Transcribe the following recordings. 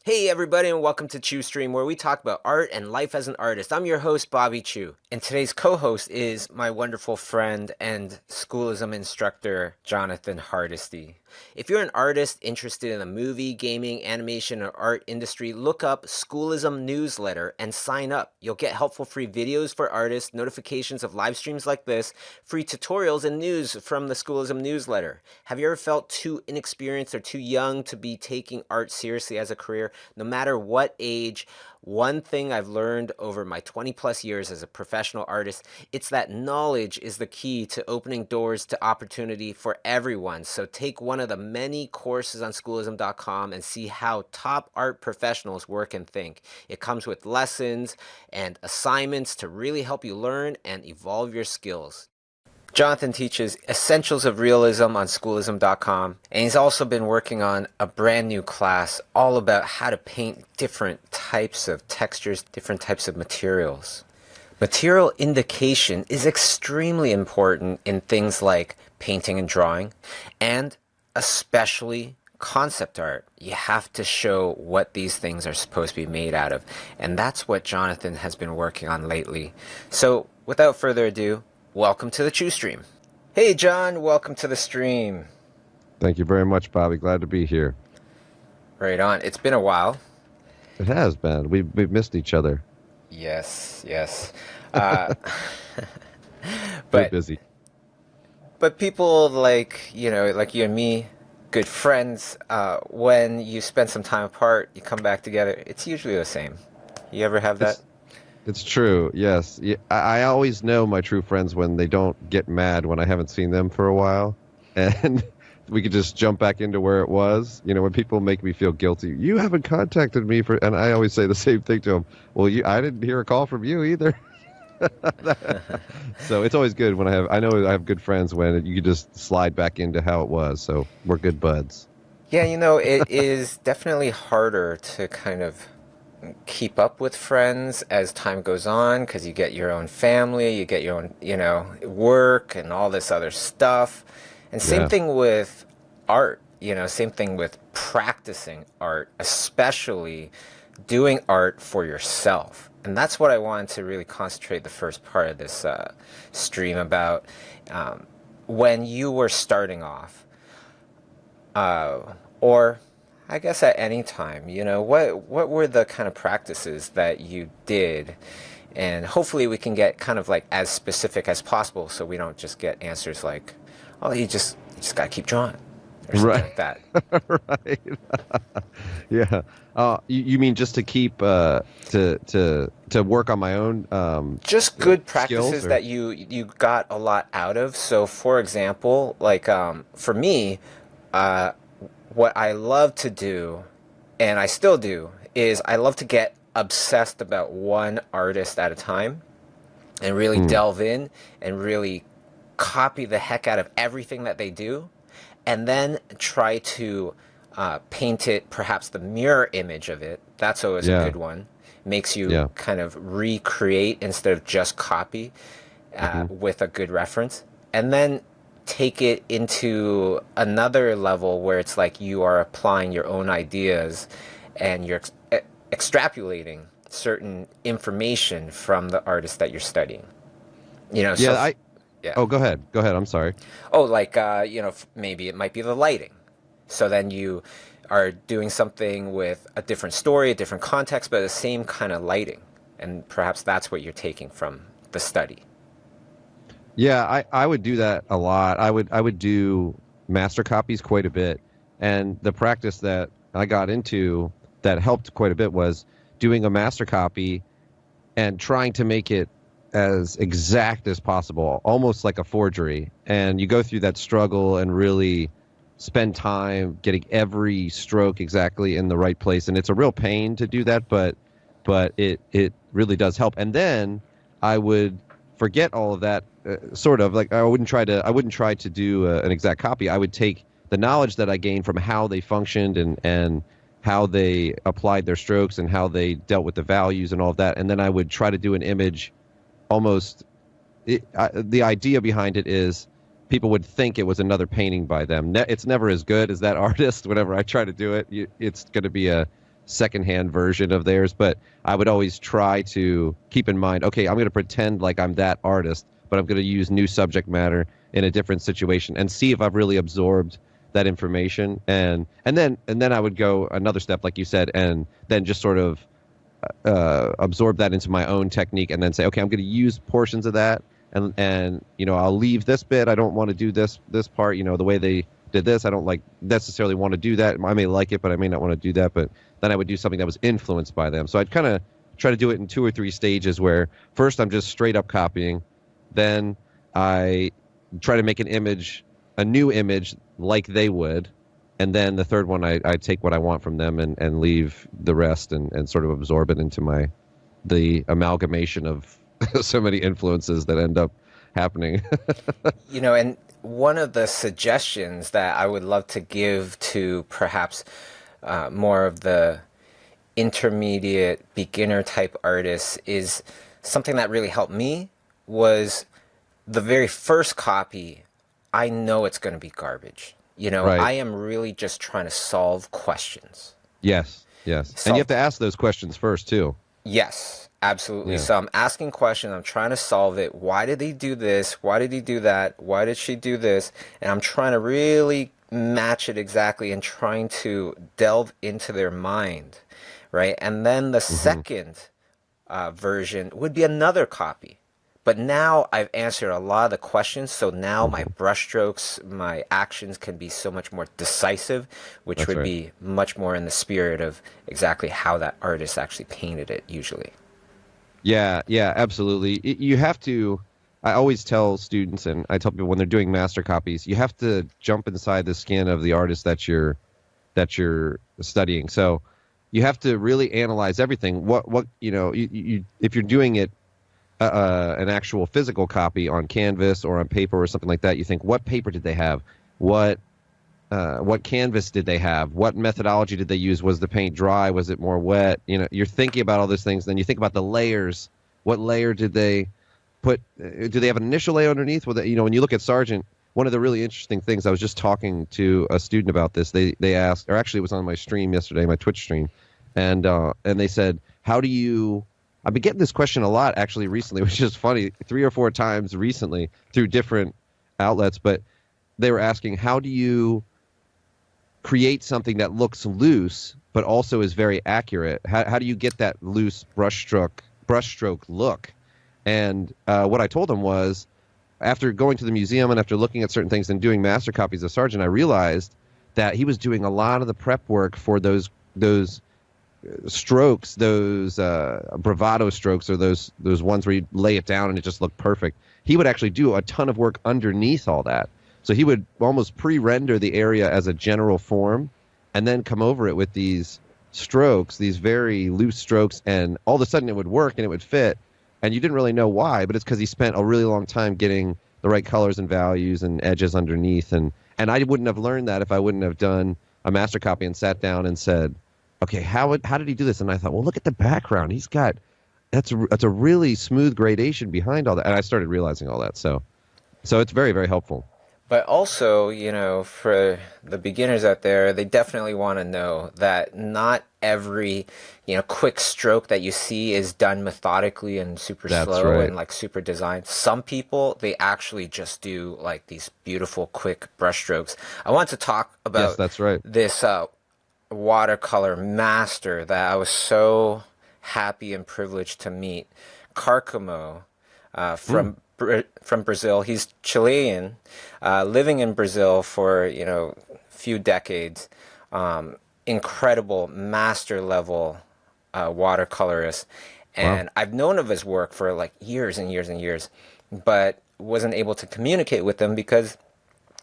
Hey everybody and welcome to Chiu Stream, where we talk about art and life as an artist. I'm your host, Bobby Chiu, and today's co-host is my wonderful friend and Schoolism instructor, Jonathan Hardesty. If you're an artist interested in the movie, gaming, animation, or art industry, look up Schoolism newsletter and sign up. You'll get helpful free videos for artists, notifications of live streams like this, free tutorials and news from the Schoolism newsletter. Have you ever felt too inexperienced or too young to be taking art seriously as a career? No matter what age, one thing I've learned over my 20 plus years as a professional artist, it's that knowledge is the key to opening doors to opportunity for everyone. So take one of the many courses on schoolism.com and see how top art professionals work and think. It comes with lessons and assignments to really help you learn and evolve your skills. Jonathan teaches Essentials of Realism on Schoolism.com, and he's also been working on a brand new class all about how to paint different types of textures, different types of materials. Material indication is extremely important in things like painting and drawing, and especially concept art. You have to show what these things are supposed to be made out of, and that's what Jonathan has been working on lately. So, without further ado, welcome to the Chiu Stream. Hey, John, welcome to the stream. Thank you very much, Bobby. Glad to be here. Right on. It's been a while. It has been. We've missed each other. Yes. We're busy. But people like you and me, good friends, when you spend some time apart, you come back together, it's usually the same. You ever have that? It's true, yes. I always know my true friends when they don't get mad when I haven't seen them for a while. And we could just jump back into where it was. You know, when people make me feel guilty, you haven't contacted me for... And I always say the same thing to them. Well, I didn't hear a call from you either. So it's always good when I know I have good friends when you can just slide back into how it was. So we're good buds. Yeah, it is definitely harder to kind of keep up with friends as time goes on because you get your own family, you get your own, work and all this other stuff. And same thing with art, same thing with practicing art, especially doing art for yourself. And that's what I wanted to really concentrate the first part of this stream about. When you were starting off, or I guess at any time, what were the kind of practices that you did? And hopefully we can get kind of like as specific as possible so we don't just get answers like, oh, you just got to keep drawing or something like that. Right. Yeah. You mean just to keep to work on my own just good practices or... that you got a lot out of. So for example, like for me, what I love to do, and I still do, is I love to get obsessed about one artist at a time and really delve in and really copy the heck out of everything that they do, and then try to paint it, perhaps the mirror image of it. That's always a good one. Makes you kind of recreate instead of just copy with a good reference. And then take it into another level where it's like you are applying your own ideas and you're extrapolating certain information from the artist that you're studying. Oh, go ahead. I'm sorry. Oh, like, maybe it might be the lighting. So then you are doing something with a different story, a different context, but the same kind of lighting. And perhaps that's what you're taking from the study. Yeah, I would do that a lot. I would do master copies quite a bit. And the practice that I got into that helped quite a bit was doing a master copy and trying to make it as exact as possible, almost like a forgery. And you go through that struggle and really spend time getting every stroke exactly in the right place. And it's a real pain to do that, but it really does help. And then I would forget all of that, sort of like I wouldn't try to do an exact copy. I would take the knowledge that I gained from how they functioned and how they applied their strokes and how they dealt with the values and all of that, and then I would try to do an image. The idea behind it is people would think it was another painting by them. It's never as good as that artist. Whenever I try to do it, it's going to be secondhand version of theirs, but I would always try to keep in mind, okay, I'm going to pretend like I'm that artist, but I'm going to use new subject matter in a different situation and see if I've really absorbed that information. And then I would go another step, like you said, and then just sort of absorb that into my own technique, and then say, okay, I'm going to use portions of that, and I'll leave this bit. I don't want to do this part. The way they did this, I don't like necessarily want to do that. I may like it, but I may not want to do that. But then I would do something that was influenced by them. So I'd kind of try to do it in 2 or 3 stages, where first I'm just straight up copying, then I try to make a new image like they would. And then the third one, I take what I want from them and leave the rest and sort of absorb it into the amalgamation of so many influences that end up happening. And one of the suggestions that I would love to give to perhaps more of the intermediate beginner type artists is something that really helped me was the very first copy. I know it's going to be garbage. Right. I am really just trying to solve questions. Yes. And you have to ask those questions first, too. Yes, absolutely. Yeah. So I'm asking questions. I'm trying to solve it. Why did he do this? Why did he do that? Why did she do this? And I'm trying to really match it exactly and trying to delve into their mind, right? And then the second version would be another copy. But now I've answered a lot of the questions, so now my brushstrokes, my actions can be so much more decisive, which That's would right. be much more in the spirit of exactly how that artist actually painted it usually. Yeah, absolutely. You have to. I always tell students, and I tell people when they're doing master copies, you have to jump inside the skin of the artist that you're studying. So you have to really analyze everything. If you're doing it an actual physical copy on canvas or on paper or something like that, you think, what paper did they have? What canvas did they have? What methodology did they use? Was the paint dry? Was it more wet? You're thinking about all those things. Then you think about the layers. What layer did they put? Do they have an initial layer underneath? When you look at Sargent, one of the really interesting things, I was just talking to a student about this. They asked, or actually it was on my stream yesterday, my Twitch stream, and they said, how do you? I've been getting this question a lot actually recently, which is funny, 3 or 4 times recently through different outlets. But they were asking, how do you create something that looks loose but also is very accurate? How do you get that loose brushstroke look? And what I told them was, after going to the museum and after looking at certain things and doing master copies of Sargent, I realized that he was doing a lot of the prep work for those strokes, those bravado strokes, or those ones where you lay it down and it just looked perfect. He would actually do a ton of work underneath all that. So he would almost pre-render the area as a general form and then come over it with these strokes, these very loose strokes, and all of a sudden it would work and it would fit. And you didn't really know why, but it's because he spent a really long time getting the right colors and values and edges underneath. And I wouldn't have learned that if I wouldn't have done a master copy and sat down and said, okay, how did he do this? And I thought, well, look at the background. He's got that's a really smooth gradation behind all that. And I started realizing all that. So it's very, very helpful. But also, for the beginners out there, they definitely want to know that not every, quick stroke that you see is done methodically and super That's slow right. and like super designed. Some people, they actually just do like these beautiful, quick brush strokes. I want to talk about Yes, that's right. this watercolor master that I was so happy and privileged to meet, Carcamo, from Brazil. He's Chilean, living in Brazil for few decades. Incredible master level watercolorist, and Wow. I've known of his work for like years and years and years, but wasn't able to communicate with him because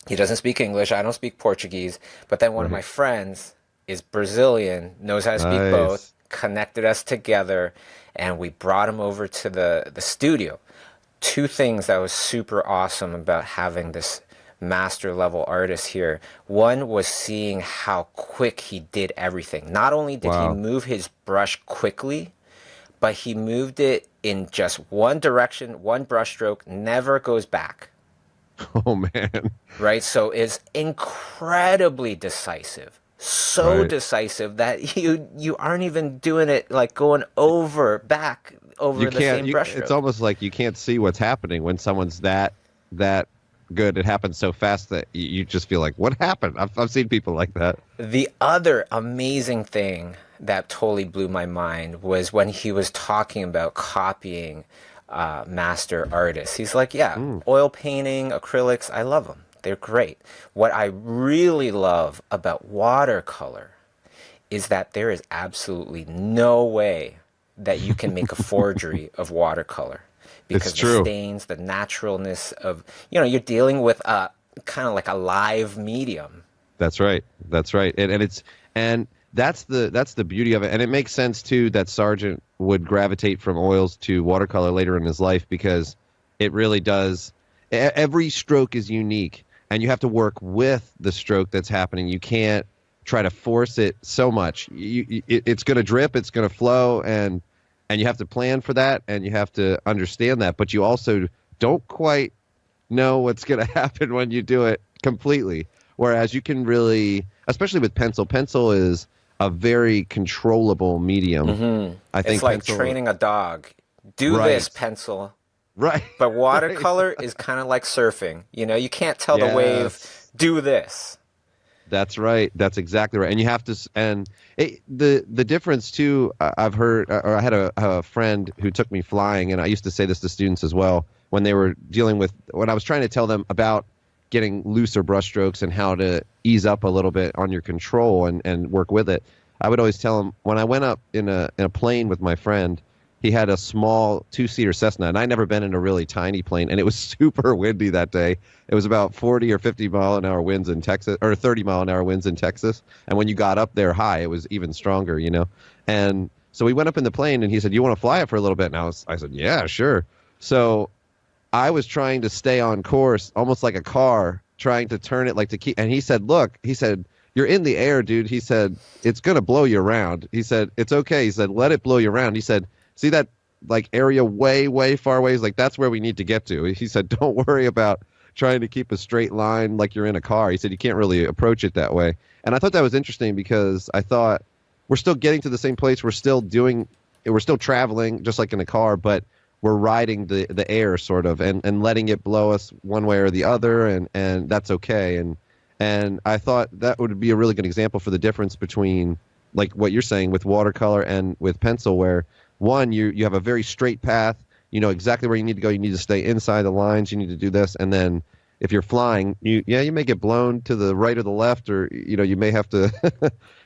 he doesn't speak English. I don't speak Portuguese. But then one of my friends is Brazilian, knows how to speak Nice. both, connected us together, and we brought him over to the studio. 2 things that was super awesome about having this master level artist here. One was seeing how quick he did everything. Not only did he Wow. move his brush quickly, but he moved it in just one direction, one brush stroke, never goes back. Oh man. Right? So it's incredibly decisive. so Right. decisive that you aren't even doing it like going back You over the can't. same It's brushstroke. almost like you can't see what's happening when someone's that good. It happens so fast that you just feel like, what happened? I've seen people like that. The other amazing thing that totally blew my mind was when he was talking about copying master artists. He's like, yeah, Mm, oil painting, acrylics, I love them. They're great. What I really love about watercolor is that there is absolutely no way that you can make a forgery of watercolor it's because the true. stains, the naturalness of, you're dealing with a kind of like a live medium. That's right. That's right. And that's the beauty of it. And it makes sense too that Sargent would gravitate from oils to watercolor later in his life because it really does. Every stroke is unique, and you have to work with the stroke that's happening. You can't try to force it so much. It's going to drip, it's going to flow, and you have to plan for that, and you have to understand that. But you also don't quite know what's going to happen when you do it completely. Whereas you can really, especially with pencil, pencil is a very controllable medium. I It's think like pencil, training a dog. Do this, right, pencil. right, But right. watercolor is kind of like surfing. You can't tell the wave, Yes, do this. that's right. That's exactly right. And you have to, the difference too. I've heard, or I had a friend who took me flying, and I used to say this to students as well when they were dealing with when I was trying to tell them about getting looser brushstrokes and how to ease up a little bit on your control and work with it. I would always tell them when I went up in a plane with my friend, he had a small two-seater Cessna, and I'd never been in a really tiny plane, and it was super windy that day. It was about 40 or 50 mile an hour winds in Texas, or 30 mile an hour winds in Texas. And when you got up there high, it was even stronger, you know? And so we went up in the plane, and he said, "You want to fly it for a little bit?" And I said, "Yeah, sure." So I was trying to stay on course, almost like a car, trying to turn it like to keep. And he said, "Look," he said, "you're in the air, dude." He said, "It's gonna blow you around." He said, "It's okay." He said, "Let it blow you around." He said, "See that like area way, way far away? He's like, that's where we need to get to." He said, "Don't worry about trying to keep a straight line like you're in a car." He said, "You can't really approach it that way." And I thought that was interesting because I thought we're still getting to the same place. We're still traveling just like in a car, but we're riding the air sort of and letting it blow us one way or the other, and that's okay. And I thought that would be a really good example for the difference between like what you're saying with watercolor and with pencil, where one you have a very straight path, you know exactly where you need to go, you need to stay inside the lines, you need to do this, and then if you're flying, you may get blown to the right or the left, or you may have to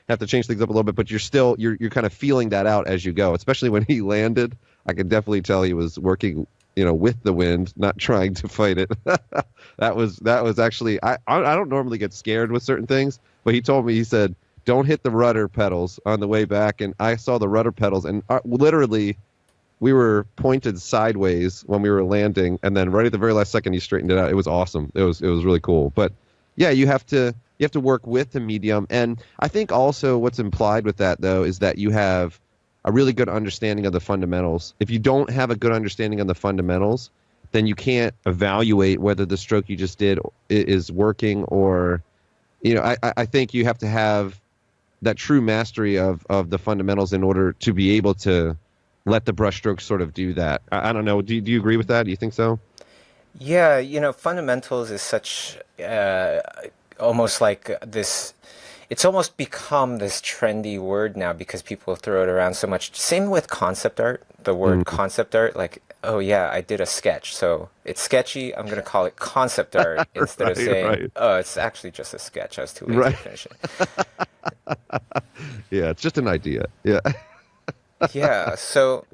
have to change things up a little bit, but you're kind of feeling that out as you go. Especially when he landed, I could definitely tell he was working, with the wind, not trying to fight it. That was actually I don't normally get scared with certain things, but he told me, he said, "Don't hit the rudder pedals on the way back," and I saw the rudder pedals, and literally we were pointed sideways when we were landing, and then right at the very last second he straightened it out. It was awesome. It was really cool. But yeah, you have to work with the medium, and I think also what's implied with that though is that you have a really good understanding of the fundamentals. If you don't have a good understanding of the fundamentals, then you can't evaluate whether the stroke you just did is working, or I think you have to have that true mastery of the fundamentals in order to be able to let the brushstrokes sort of do that. I don't know. Do you agree with that? Do you think so? Yeah, fundamentals is such almost like this. It's almost become this trendy word now because people throw it around so much. Same with concept art. The word Mm. concept art, like, oh yeah, I did a sketch, so it's sketchy. I'm gonna call it concept art instead of Right, saying, right, oh, it's actually just a sketch. I was too lazy right. to finish it. Yeah, it's just an idea. Yeah. Yeah. So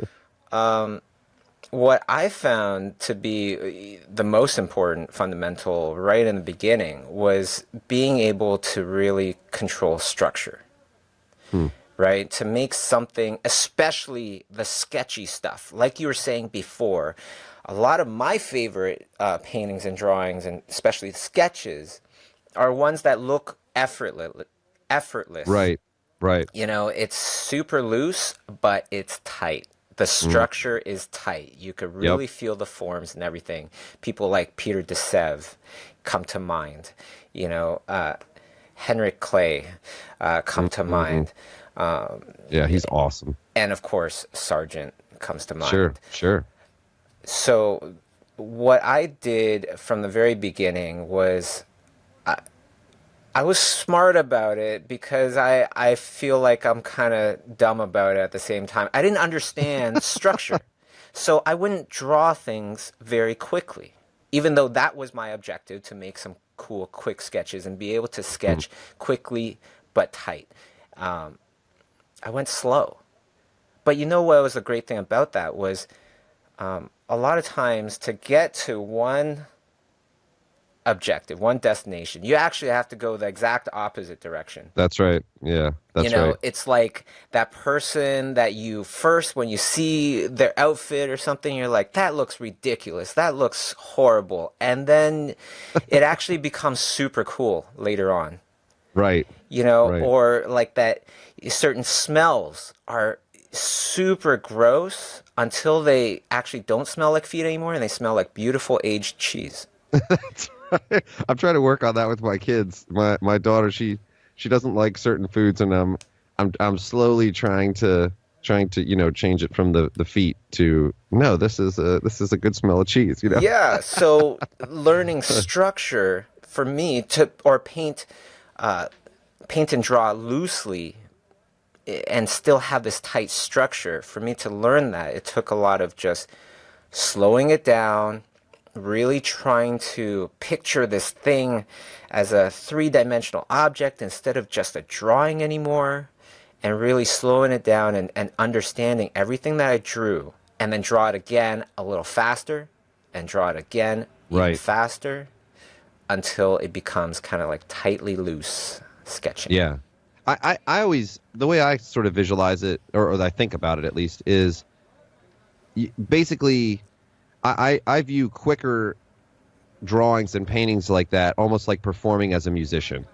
what I found to be the most important fundamental right in the beginning was being able to really control structure, Hmm. right? To make something, especially the sketchy stuff, like you were saying before, a lot of my favorite paintings and drawings, and especially sketches, are ones that look effortless. Effortless. Right, right. It's super loose, but it's tight. The Mm. structure is tight. You could Yep. really feel the forms and everything. People like Peter Decisive come to mind. You know, Henrik Clay come to mind. Yeah, he's awesome. And of course, Sargent comes to mind. Sure. So what I did from the very beginning was I was smart about it because I feel like I'm kind of dumb about it at the same time. I didn't understand structure. So I wouldn't draw things very quickly, even though that was my objective, to make some cool, quick sketches and be able to sketch quickly but tight. I went slow. But you know what was the great thing about that was a lot of times to get to one objective, one destination, you actually have to go the exact opposite direction. That's right. Yeah, that's right. It's like that person that you first, when you see their outfit or something, you're like, that looks ridiculous. That looks horrible. And then it actually becomes super cool later on. Right. Right. Or like that certain smells are super gross until they actually don't smell like feet anymore and they smell like beautiful aged cheese. That's right. I'm trying to work on that with my kids. My daughter, she doesn't like certain foods, and I'm slowly trying to change it from the feet to no, this is a good smell of cheese. Yeah. So learning structure for me paint and draw loosely and still have this tight structure. For me to learn that, it took a lot of just slowing it down, really trying to picture this thing as a three-dimensional object instead of just a drawing anymore, and really slowing it down and understanding everything that I drew, and then draw it again a little faster and draw it again even faster until it becomes kind of like tightly loose sketching. Yeah. I always, the way I sort of visualize it, or I think about it at least, is basically I view quicker drawings and paintings like that almost like performing as a musician.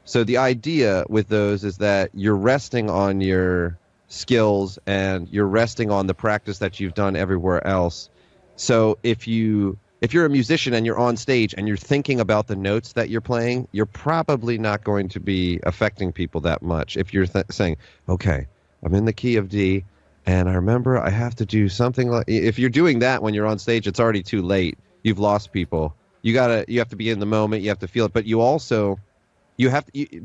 So the idea with those is that you're resting on your skills and you're resting on the practice that you've done everywhere else. So if you're a musician and you're on stage and you're thinking about the notes that you're playing, you're probably not going to be affecting people that much. If you're saying, okay, I'm in the key of D, and I remember I have to do something like... If you're doing that when you're on stage, it's already too late. You've lost people. You have to be in the moment. You have to feel it. But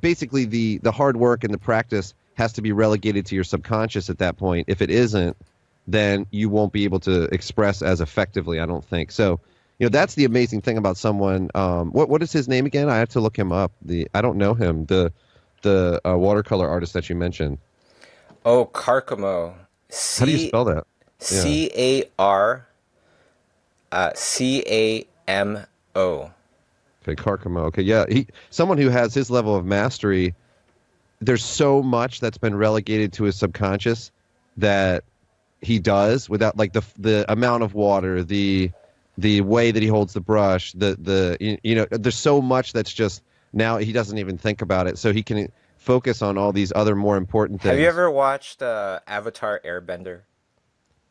basically the hard work and the practice has to be relegated to your subconscious at that point. If it isn't, then you won't be able to express as effectively, I don't think. So, that's the amazing thing about someone. What is his name again? I have to look him up. I don't know him. The watercolor artist that you mentioned. Oh, Carcamo. How do you spell that? Carcamo. Okay, Carcamo. Okay, yeah. Someone who has his level of mastery. There's so much that's been relegated to his subconscious that he does without, like, the amount of water, the way that he holds the brush, there's so much that's just now he doesn't even think about it, so he can focus on all these other more important things. Have you ever watched Avatar Airbender?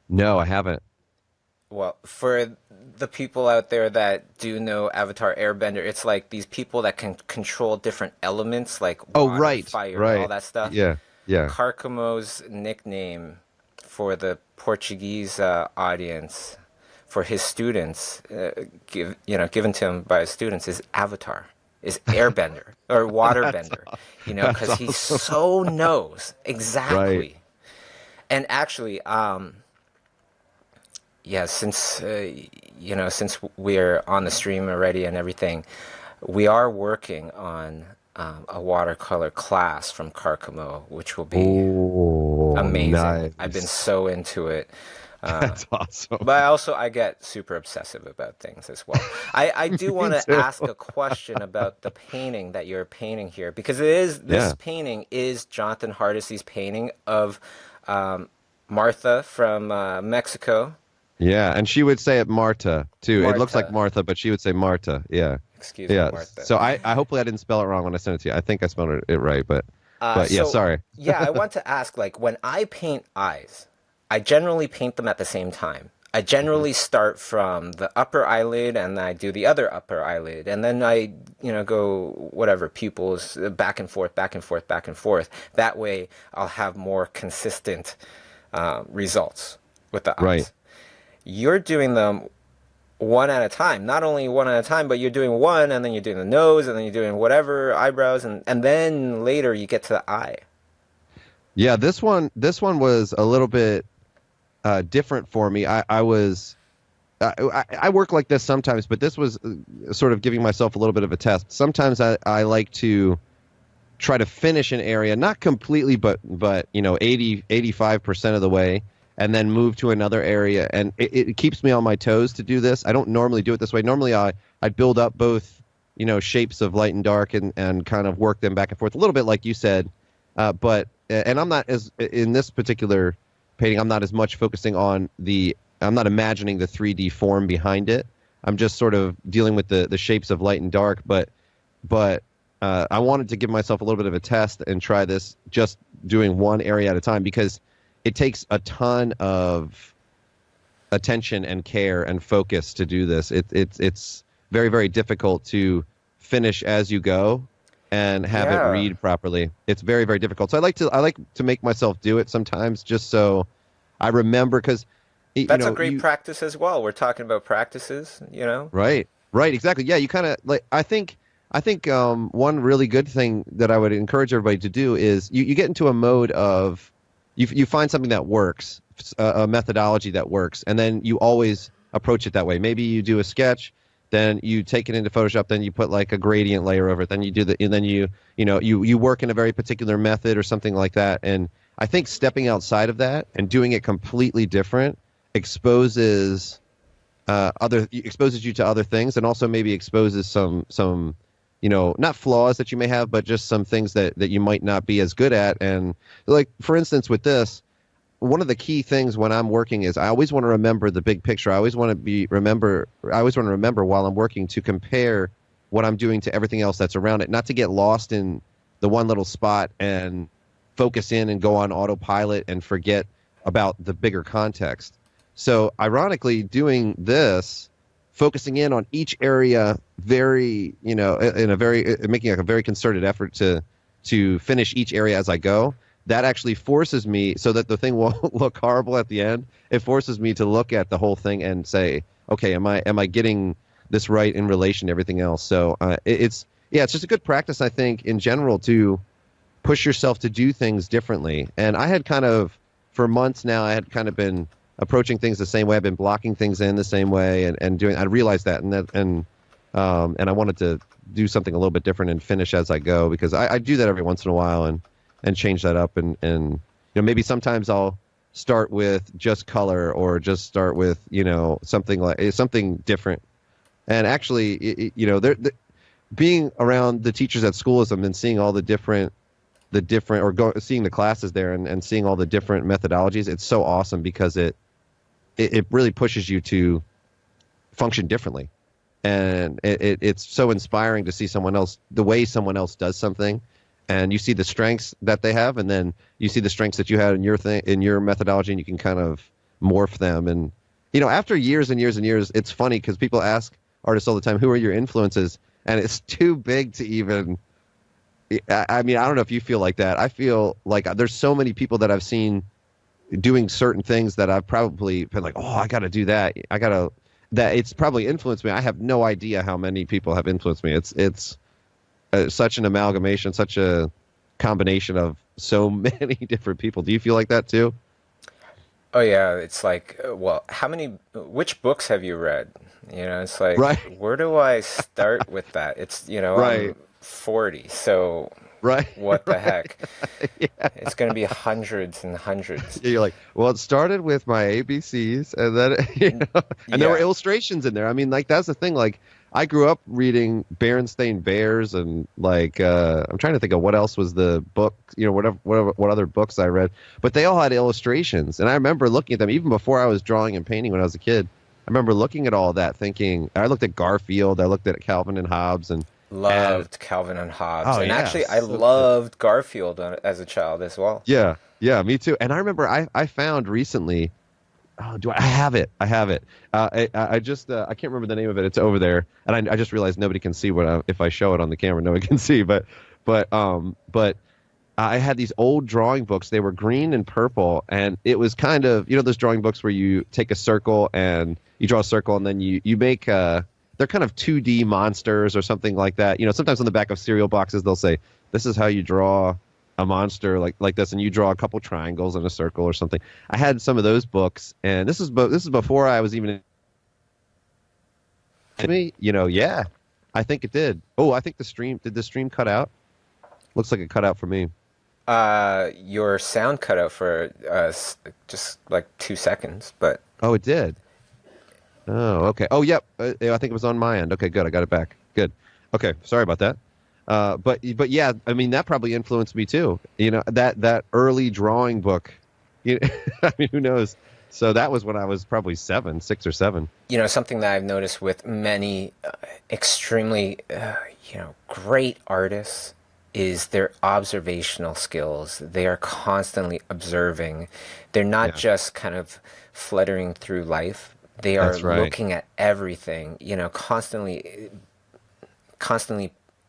No, I haven't. Well, for the people out there that do know Avatar Airbender, it's like these people that can control different elements like water, fire, and all that stuff. Yeah. Carcamo's nickname for the Portuguese audience, for his students, given to him by his students, is Avatar, is Airbender or Waterbender, because he so knows exactly. Right. And actually, since we're on the stream already and everything, we are working on a watercolor class from Carcamo, which will be amazing. Nice. I've been so into it. That's awesome. But I get super obsessive about things as well. I do want to ask a question about the painting that you're painting here, because this painting is Jonathan Hardesty's painting of Martha from Mexico. Yeah, and she would say it Marta too. Marta. It looks like Martha, but she would say Marta. Yeah. Excuse me, Martha. So I hopefully I didn't spell it wrong when I sent it to you. I think I spelled it right, but sorry. I want to ask, like, when I paint eyes, I generally paint them at the same time. I generally start from the upper eyelid and I do the other upper eyelid. And then I, go whatever, pupils, back and forth, back and forth, back and forth. That way I'll have more consistent results with the Right. eyes. You're doing them one at a time. Not only one at a time, but you're doing one and then you're doing the nose and then you're doing whatever, eyebrows, and then later you get to the eye. Yeah, this one was a little bit different for me. I work like this sometimes, but this was sort of giving myself a little bit of a test. Sometimes I like to try to finish an area, not completely, but 85% of the way, and then move to another area. And it keeps me on my toes to do this. I don't normally do it this way. Normally I build up both, shapes of light and dark and kind of work them back and forth a little bit like you said. But I'm not as in this particular painting, I'm not as much focusing on I'm not imagining the 3D form behind it. I'm just sort of dealing with the shapes of light and dark. But I wanted to give myself a little bit of a test and try this just doing one area at a time, because it takes a ton of attention and care and focus to do this. It's very, very difficult to finish as you go and have it Yeah. read properly. It's very, very difficult. So I like to make myself do it sometimes just so I remember, because That's a great practice as well. We're talking about practices. right, right, exactly. Yeah, you kind of like. I think one really good thing that I would encourage everybody to do is you get into a mode of you find something that works, a methodology that works, and then you always approach it that way. Maybe you do a sketch, then you take it into Photoshop, then you put like a gradient layer over it, then you do and then you work in a very particular method or something like that. And I think stepping outside of that and doing it completely different exposes exposes you to other things, and also maybe exposes some not flaws that you may have, but just some things that you might not be as good at. And like, for instance, with this, one of the key things when I'm working is I always want to remember the big picture. I always want to remember while I'm working to compare what I'm doing to everything else that's around it, not to get lost in the one little spot and focus in and go on autopilot and forget about the bigger context. So ironically, doing this, focusing in on each area very, making like a very concerted effort to finish each area as I go, that actually forces me, so that the thing won't look horrible at the end. It forces me to look at the whole thing and say, okay, am I getting this right in relation to everything else? So it's just a good practice, I think, in general, to push yourself to do things differently. And I had kind of, for months now, I had kind of been approaching things the same way. I've been blocking things in the same way and doing. I realized that, and I wanted to do something a little bit different and finish as I go, because I do that every once in a while and change that up, and maybe sometimes I'll start with just color, or just start with something different. And actually, being around the teachers at Schoolism and seeing all the different seeing the classes there and seeing all the different methodologies, it's so awesome, because it really pushes you to function differently. And it's so inspiring to see the way someone else does something, and you see the strengths that they have, and then you see the strengths that you had in your methodology, and you can kind of morph them. And after years and years and years, it's funny because people ask artists all the time, who are your influences? And it's too big to even. I mean, I don't know if you feel like that. I feel like there's so many people that I've seen doing certain things that I've probably been like, oh, I got to do that. That it's probably influenced me. I have no idea how many people have influenced me. It's such an amalgamation, such a combination of so many different people. Do you feel like that too? Oh yeah, it's like, well, which books have you read? It's like, Right. where do I start with that? It's, Right. I'm 40, so Right. what the Right. heck? Yeah. It's going to be hundreds and hundreds. You're like, well, it started with my ABCs, and then and there were Yeah. illustrations in there. I mean, like, that's the thing. Like, I grew up reading Berenstain Bears, and like I'm trying to think of what else was the book. What other books I read, but they all had illustrations, and I remember looking at them even before I was drawing and painting when I was a kid. I remember looking at all that, thinking. I looked at Garfield, I looked at Calvin and Hobbes, and Loved Calvin and Hobbes. oh And yeah, actually, I so good. loved Garfield as a child as well. Yeah, yeah, me too. And I remember I found recently, Oh, do I have it? I have it. I just I can't remember the name of it. It's over there, and I just realized nobody can see if I show it on the camera. No one can see, but I had these old drawing books. They were green and purple, and it was kind of, those drawing books where you take a circle and you draw a circle, and then you make they're kind of 2D monsters or something like that. Sometimes on the back of cereal boxes they'll say, "This is how you draw a monster like this," and you draw a couple triangles in a circle or something. I had some of those books, and this is before I was even me. Yeah, I think it did. Oh, I think did the stream cut out? Looks like it cut out for me. Your sound cut out for just like 2 seconds, but Oh, it did. Oh, okay. Oh, yep. I think it was on my end. Okay, good. I got it back. Good. Okay, sorry about that. But yeah, I mean that probably influenced me too. That early drawing book. I mean, who knows? So that was when I was probably 6 or 7. Something that I've noticed with many extremely, great artists is their observational skills. They are constantly observing. They're not just kind of fluttering through life. They are looking at everything, constantly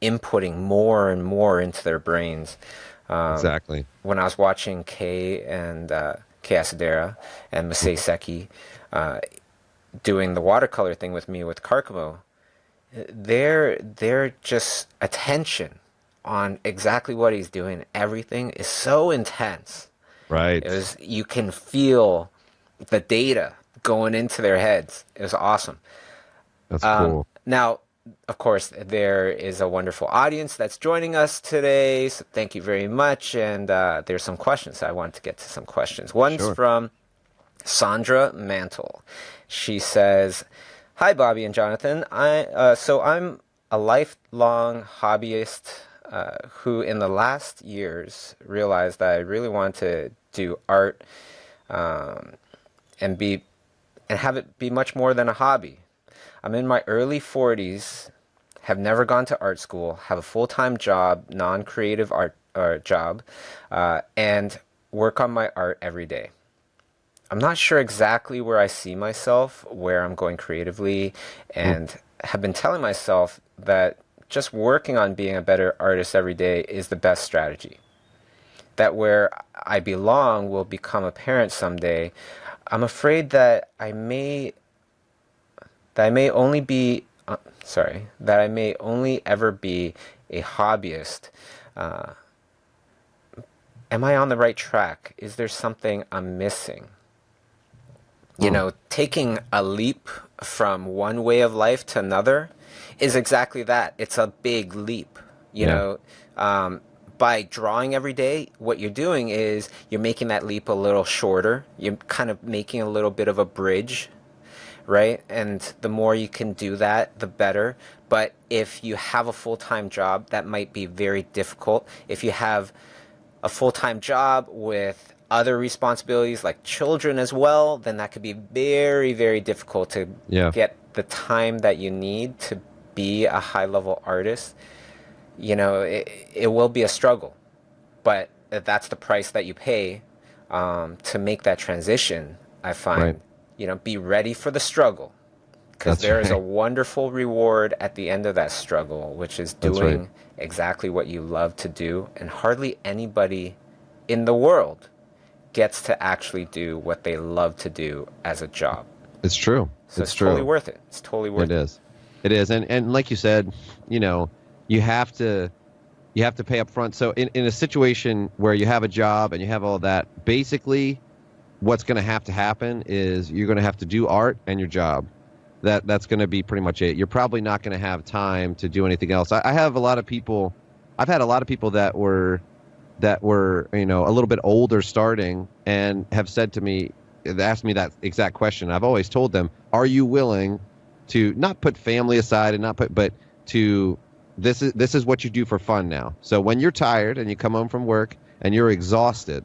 inputting more and more into their brains. Exactly. When I was watching Kei Asadera and Masei Seki doing the watercolor thing with me with Karkamo, their just attention on exactly what he's doing, everything is so intense. Right. You can feel the data going into their heads. It was awesome. That's cool. Now, of course, there is a wonderful audience that's joining us today, so thank you very much. And there's some questions. I wanted to get to some questions. One's from Sandra Mantle. She says, "Hi, Bobby and Jonathan. I'm a lifelong hobbyist who in the last years realized that I really want to do art and have it be much more than a hobby. I'm in my early 40s, have never gone to art school, have a full-time job, non-creative art job, and work on my art every day. I'm not sure exactly where I see myself, where I'm going creatively, and have been telling myself that just working on being a better artist every day is the best strategy. That where I belong will become apparent someday. I'm afraid that I may only ever be a hobbyist. Am I on the right track? Is there something I'm missing?" Taking a leap from one way of life to another is exactly that. It's a big leap. By drawing every day, what you're doing is you're making that leap a little shorter. You're kind of making a little bit of a bridge, right? And the more you can do that, the better. But if you have a full-time job, that might be very difficult. If you have a full-time job with other responsibilities like children as well, then that could be very, very difficult to get the time that you need to be a high-level artist. It will be a struggle, but that's the price that you pay to make that transition. I find, be ready for the struggle, because there is a wonderful reward at the end of that struggle, which is doing exactly what you love to do. And hardly anybody in the world gets to actually do what they love to do as a job. It's true. So it's totally worth it. It's totally worth it. It is. And like you said, you have to pay up front. So in a situation where you have a job and you have all that, basically what's going to have to happen is you're going to have to do art and your job. That's going to be pretty much it. You're probably not going to have time to do anything else. I've had a lot of people that were a little bit older starting and have said to me, asked me that exact question. I've always told them, are you willing to not put family aside and this is what you do for fun now. So when you're tired and you come home from work and you're exhausted,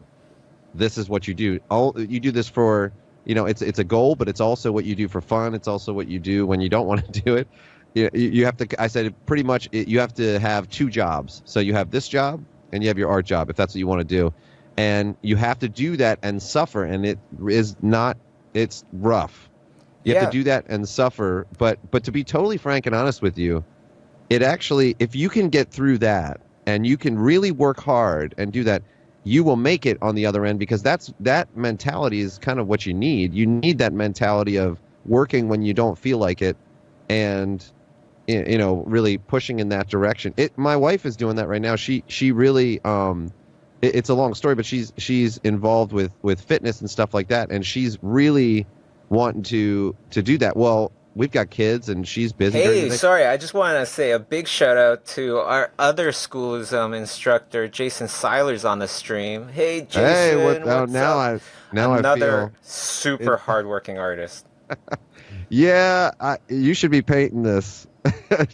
this is what you do. You do this for, it's a goal, but it's also what you do for fun. It's also what you do when you don't want to do it. You have to, I said, pretty much you have to have 2 jobs. So you have this job and you have your art job, if that's what you want to do. And you have to do that and suffer. And it is not it's rough. You have to Yeah. do that and suffer. But to be totally frank and honest with you, it actually, if you can get through that and you can really work hard and do that, you will make it on the other end, because that mentality is kind of what you need. You need that mentality of working when you don't feel like it, and really pushing in that direction. My wife is doing that right now. She really it's a long story, but she's involved with fitness and stuff like that, and she's really wanting to do that. Well, we've got kids, and she's busy during Hey, the day. sorry, I just want to say a big shout out to our other Schoolism instructor, Jason Seiler's on the stream. Hey, Hey, Jason, what's up? now I Another feel super it, hardworking artist. yeah, you should be painting this.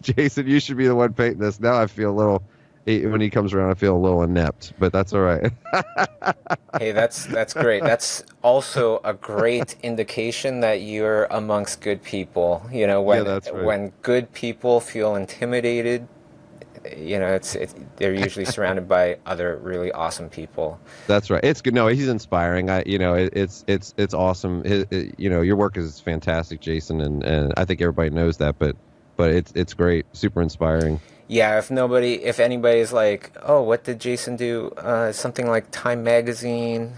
Jason, you should be the one painting this. Now I feel a little, when he comes around, I feel a little inept, but that's all right. Hey, that's great. That's also a great indication that you're amongst good people. You know, Yeah, when that's right. when good people feel intimidated, it's they're usually surrounded by other really awesome people. That's right. It's good. No, he's inspiring. It's awesome. Your work is fantastic, Jason, and I think everybody knows that. But it's great. Super inspiring. Yeah, if anybody's like, oh, what did Jason do? Something like Time Magazine,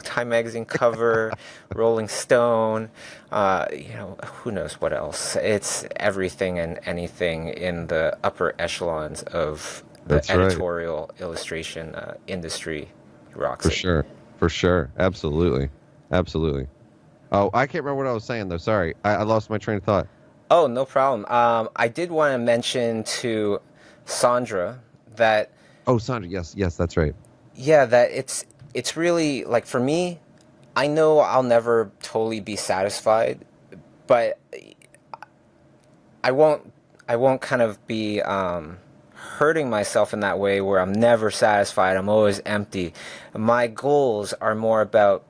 Time Magazine cover, Rolling Stone, who knows what else? It's everything and anything in the upper echelons of the That's right. editorial illustration industry. He rocks For it. sure. For sure. Absolutely. Absolutely. Oh, I can't remember what I was saying though. Sorry, I lost my train of thought. Oh, no problem. I did want to mention to Sandra that Oh, Sandra. Yes, that's right. yeah, that it's really like for me, I know I'll never totally be satisfied, but I won't kind of be hurting myself in that way where I'm never satisfied. I'm always empty. My goals are more about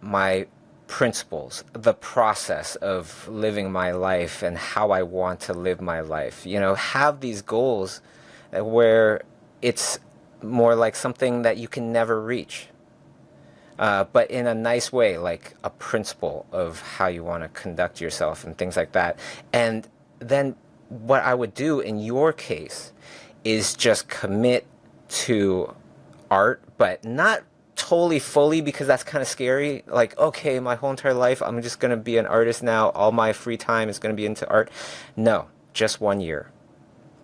my principles, the process of living my life and how I want to live my life. Have these goals where it's more like something that you can never reach. But in a nice way, like a principle of how you want to conduct yourself and things like that. And then what I would do in your case is just commit to art, but not totally fully, because that's kind of scary. Like, okay, my whole entire life, I'm just going to be an artist now. All my free time is going to be into art. No, just 1 year.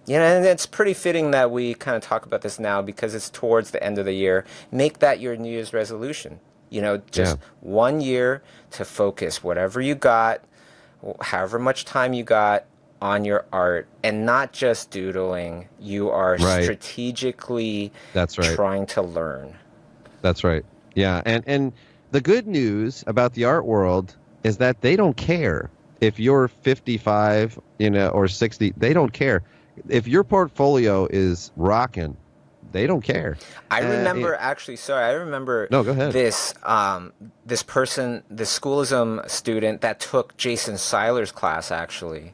And it's pretty fitting that we kind of talk about this now because it's towards the end of the year. Make that your New Year's resolution. Just 1 year to focus whatever you got, however much time you got on your art, and not just doodling. You are Right. strategically That's right. trying to learn. That's right. Yeah, and the good news about the art world is that they don't care if you're 55, or 60. They don't care. If your portfolio is rocking, they don't care. I remember No, go ahead. this person, this Schoolism student that took Jason Seiler's class. Actually,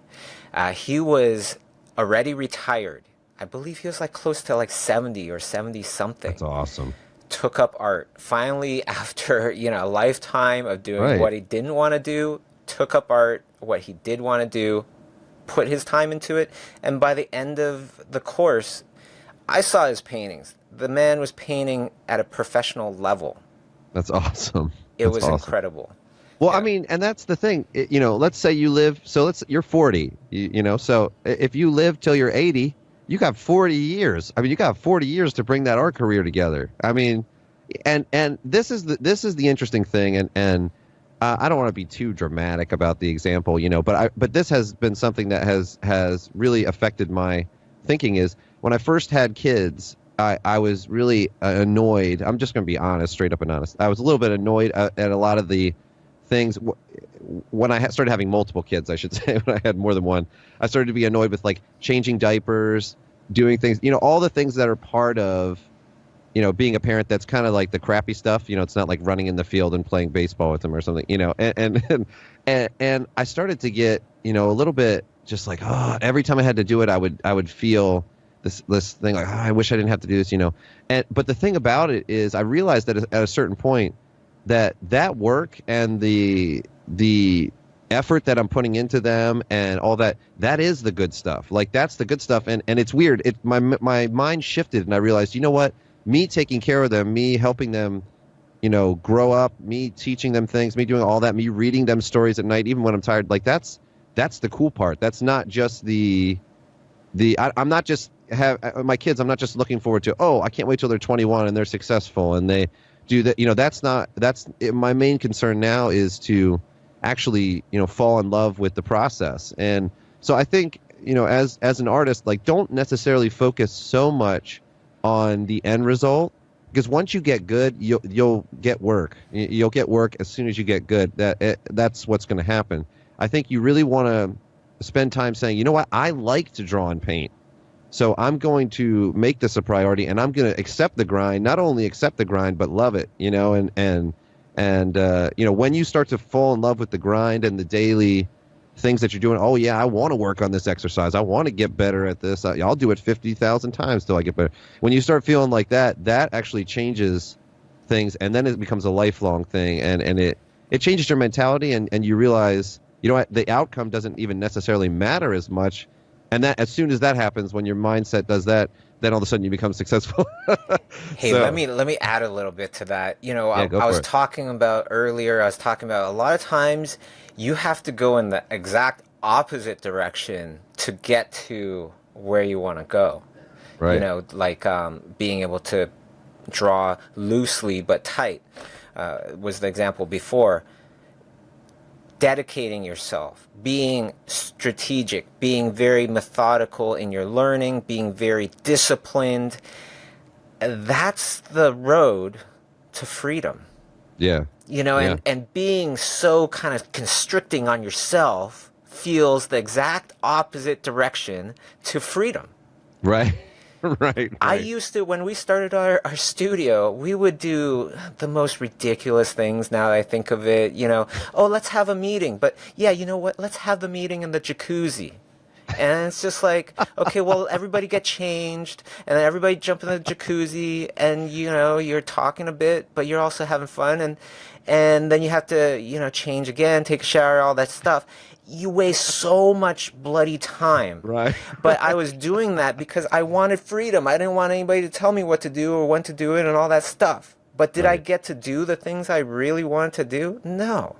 he was already retired. I believe he was like close to like 70 or 70 something. That's awesome. Took up art finally after a lifetime of doing Right. what he didn't want to do. Took up art, what he did want to do, put his time into it, and by the end of the course, I saw his paintings. The man was painting at a professional level. That's awesome. It That's was awesome. incredible. Well, Yeah. I mean, and that's the thing. Let's say you live. So you're 40. So if you live till you're 80, you got 40 years. I mean, you got 40 years to bring that art career together. I mean, and this is the interesting thing. And I don't want to be too dramatic about the example, but this has been something that has really affected my thinking. Is when I first had kids, I was really annoyed. I'm just going to be honest, straight up and honest. I was a little bit annoyed at a lot of the things when I started having multiple kids, I should say. When I had more than one, I started to be annoyed with like changing diapers, doing things, all the things that are part of, being a parent. That's kind of like the crappy stuff. It's not like running in the field and playing baseball with them or something, and I started to get, a little bit just like, oh, every time I had to do it, I would feel this thing like, oh, I wish I didn't have to do this, but the thing about it is I realized that at a certain point that work and the the effort that I'm putting into them and all that, that is the good stuff. Like, that's the good stuff. And it's weird. My mind shifted, and I realized, you know what? Me taking care of them, me helping them, grow up, me teaching them things, me doing all that, me reading them stories at night, even when I'm tired. Like, that's the cool part. That's not just I'm not just my kids. I'm not just looking forward to, oh, I can't wait till they're 21 and they're successful and they do that. My main concern now is to actually, fall in love with the process. And so I think, as an artist, like, don't necessarily focus so much on the end result, because once you get good, you'll get work. You'll get work as soon as you get good. That's what's going to happen. I think you really want to spend time saying, you know what, I like to draw and paint. So I'm going to make this a priority, and I'm going to accept the grind, not only accept the grind, but love it, and when you start to fall in love with the grind and the daily things that you're doing, oh yeah, I want to work on this exercise. I want to get better at this. I'll do it 50,000 times till I get better. When you start feeling like that, that actually changes things, and then it becomes a lifelong thing, and it changes your mentality, and you realize, the outcome doesn't even necessarily matter as much. And that, as soon as that happens, when your mindset does that, then all of a sudden you become successful. Hey, So, let me add a little bit to that. yeah, go I for was it. talking about earlier, I was talking about a lot of times you have to go in the exact opposite direction to get to where you want to go. Right. Like being able to draw loosely but tight was the example before. Dedicating yourself, being strategic, being very methodical in your learning, being very disciplined. That's the road to freedom. Yeah. Yeah. And being so kind of constricting on yourself feels the exact opposite direction to freedom. Right. Right. I Right. used to, when we started our studio, we would do the most ridiculous things now that I think of it. Oh, let's have a meeting. But yeah, you know what? Let's have the meeting in the jacuzzi. And it's just like, okay, well, everybody get changed, and then everybody jump in the jacuzzi, and you're talking a bit, but you're also having fun, and then you have to change again, take a shower, all that stuff. You waste so much bloody time. Right. But I was doing that because I wanted freedom. I didn't want anybody to tell me what to do or when to do it and all that stuff. But did I Right. get to do the things I really wanted to do? No.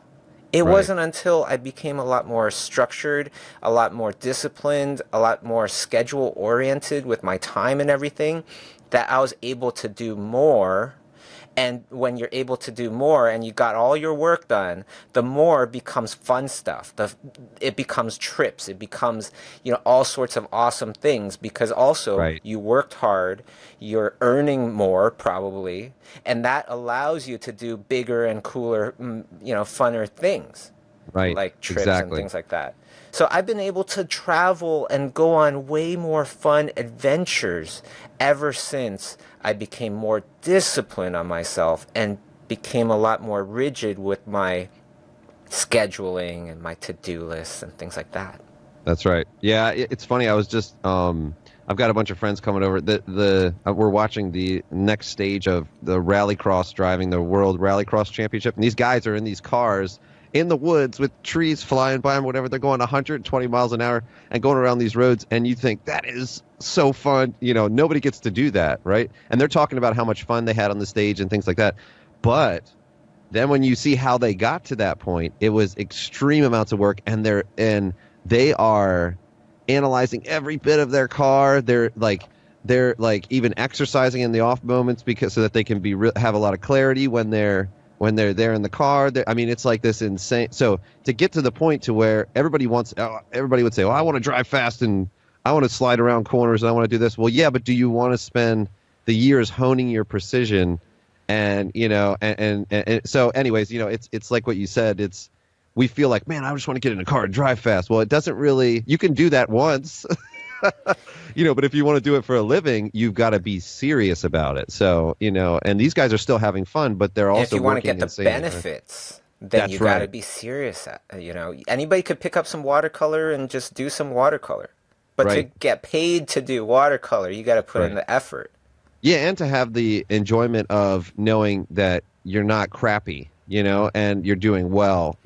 It Right. wasn't until I became a lot more structured, a lot more disciplined, a lot more schedule oriented with my time and everything, that I was able to do more. And when you're able to do more and you got all your work done, the more becomes fun stuff. It becomes trips. It becomes, all sorts of awesome things, because also Right. you worked hard, you're earning more probably, and that allows you to do bigger and cooler, funner things, Right. like trips and Exactly. things like that. So I've been able to travel and go on way more fun adventures ever since I became more disciplined on myself and became a lot more rigid with my scheduling and my to-do lists and things like that. That's right. Yeah, it's funny. I was just I've got a bunch of friends coming over. We're watching the next stage of the Rallycross driving, the World Rallycross Championship, and these guys are in these cars in the woods with trees flying by them, whatever. They're going 120 miles an hour and going around these roads, and you think that is so fun. Nobody gets to do that, right? And they're talking about how much fun they had on the stage and things like that. But then when you see how they got to that point, it was extreme amounts of work, and they are analyzing every bit of their car. They're like even exercising in the off moments, because so that they can have a lot of clarity when they're there in the car. I mean, it's like this insane. So to get to the point to where everybody would say, "Oh, I want to drive fast and I want to slide around corners and I want to do this." Well, yeah, but do you want to spend the years honing your precision? And and so, anyways, it's like what you said. We feel like, man, I just want to get in a car and drive fast. Well, it doesn't really. You can do that once. But if you want to do it for a living, you've got to be serious about it. So, and these guys are still having fun, but they're And also if you want to working get the insanely hard. benefits, then That's you got to right. be serious. Anybody could pick up some watercolor and just do some watercolor. But to Right. get paid to do watercolor, you got to put in Right. the effort. Yeah, and to have the enjoyment of knowing that you're not crappy, and you're doing well.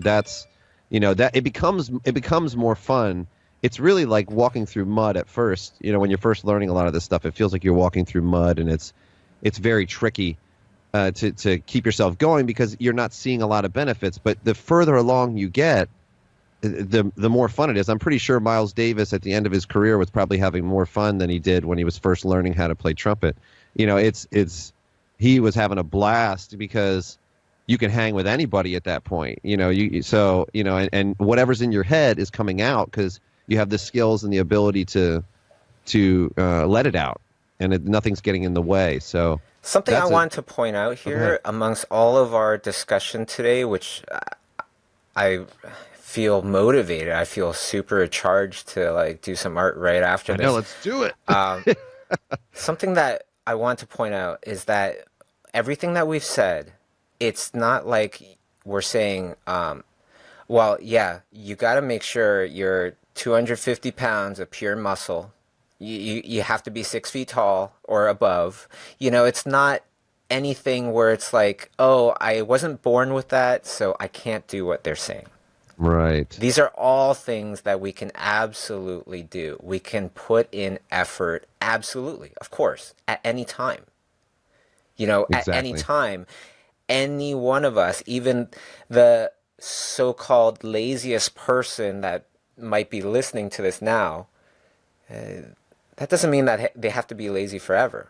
that it becomes more fun. It's really like walking through mud at first. When you're first learning a lot of this stuff, it feels like you're walking through mud, and it's very tricky to keep yourself going because you're not seeing a lot of benefits. But the further along you get, the more fun it is. I'm pretty sure Miles Davis at the end of his career was probably having more fun than he did when he was first learning how to play trumpet. It's he was having a blast because you can hang with anybody at that point. And whatever's in your head is coming out because you have the skills and the ability to let it out, and nothing's getting in the way. So something I that's want to point out here amongst all of our discussion today, which I feel motivated. I feel super charged to like do some art right after I this. know, let's do it. Something that I want to point out is that everything that we've said, it's not like we're saying, well, yeah, you got to make sure you're 250 pounds of pure muscle. You have to be 6 feet tall or above. It's not anything where it's like, oh, I wasn't born with that, so I can't do what they're saying. Right. These are all things that we can absolutely do. We can put in effort, absolutely, of course, at any time. At any Exactly. time, any one of us, even the so-called laziest person that might be listening to this now, that doesn't mean that they have to be lazy forever.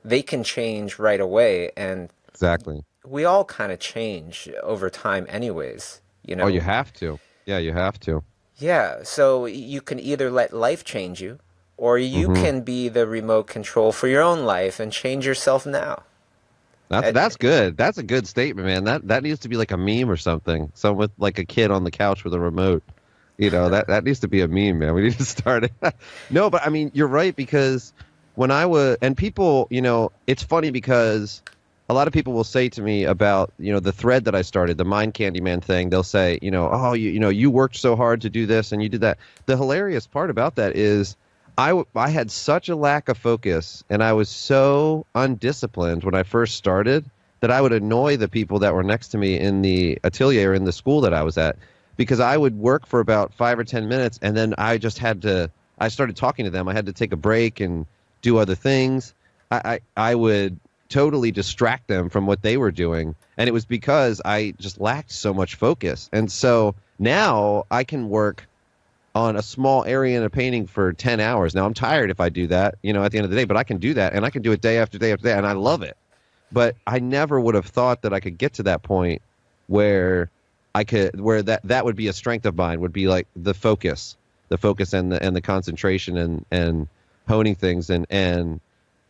They can change right away, and Exactly. we all kind of change over time anyways. Oh, you have to. Yeah, you have to. Yeah, so you can either let life change you, or you Hmm. can be the remote control for your own life and change yourself now. That's Uh, that's good. That's a good statement, man. That needs to be like a meme or something. Someone with like a kid on the couch with a remote. That needs to be a meme, man. We need to start it. No, but I mean, you're right because when I was and people, it's funny because a lot of people will say to me about, the thread that I started, the Mind Candy Man thing. They'll say, oh, you worked so hard to do this and you did that. The hilarious part about that is I had such a lack of focus and I was so undisciplined when I first started that I would annoy the people that were next to me in the atelier in the school that I was at because I would work for about 5 or 10 minutes and then I started talking to them. I had to take a break and do other things. I would totally distract them from what they were doing. And it was because I just lacked so much focus. And so now I can work on a small area in a painting for 10 hours. Now I'm tired if I do that, at the end of the day, but I can do that and I can do it day after day after day and I love it. But I never would have thought that I could get to that point where that would be a strength of mine, would be like the focus and the concentration and honing things and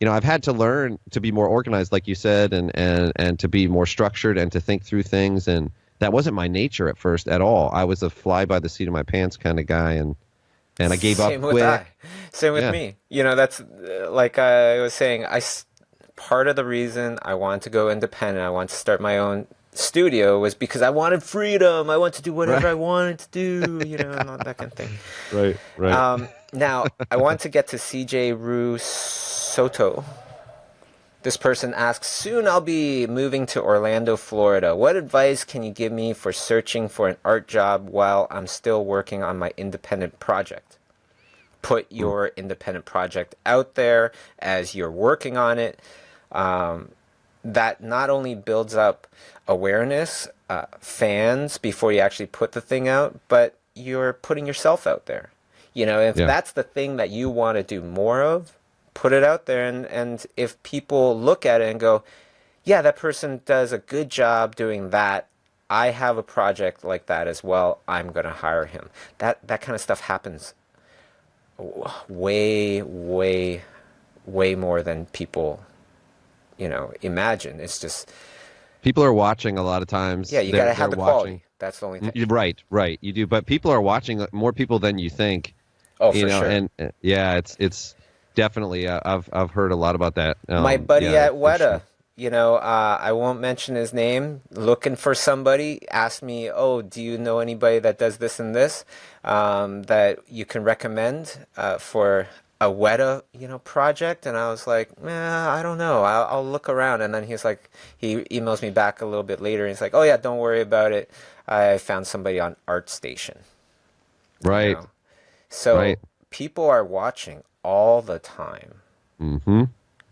I've had to learn to be more organized, like you said, and to be more structured and to think through things. And that wasn't my nature at first at all. I was a fly by the seat of my pants kind of guy, and I gave up Same with quick. Same with Yeah. me. That's like I was saying. Part of the reason I wanted to go independent, I wanted to start my own studio, was because I wanted freedom. I wanted to do whatever Right. I wanted to do, and all that kind of thing. Right. Right. Now, I want to get to CJ Ru Soto. This person asks, soon I'll be moving to Orlando, Florida. What advice can you give me for searching for an art job while I'm still working on my independent project? Put your independent project out there as you're working on it. That not only builds up awareness, fans before you actually put the thing out, but you're putting yourself out there. If Yeah. that's the thing that you want to do more of, put it out there. And if people look at it and go, yeah, that person does a good job doing that, I have a project like that as well, I'm going to hire him. That kind of stuff happens way, way, way more than people, imagine. It's just, People are watching a lot of times. yeah, you got to They're have the watching. quality. That's the only thing. You're right. Right. You do. But people are watching more people than you think. Oh, for sure. And yeah, it's definitely. I've heard a lot about that. My buddy Yeah, at for sure. Weta, I won't mention his name, looking for somebody, asked me, oh, do you know anybody that does this and this that you can recommend for a Weta, project, and I was like, I don't know. I'll look around. And then he emails me back a little bit later, and he's like, oh yeah, don't worry about it. I found somebody on ArtStation, you Right. know. So Right. people are watching all the time. Mm-hmm.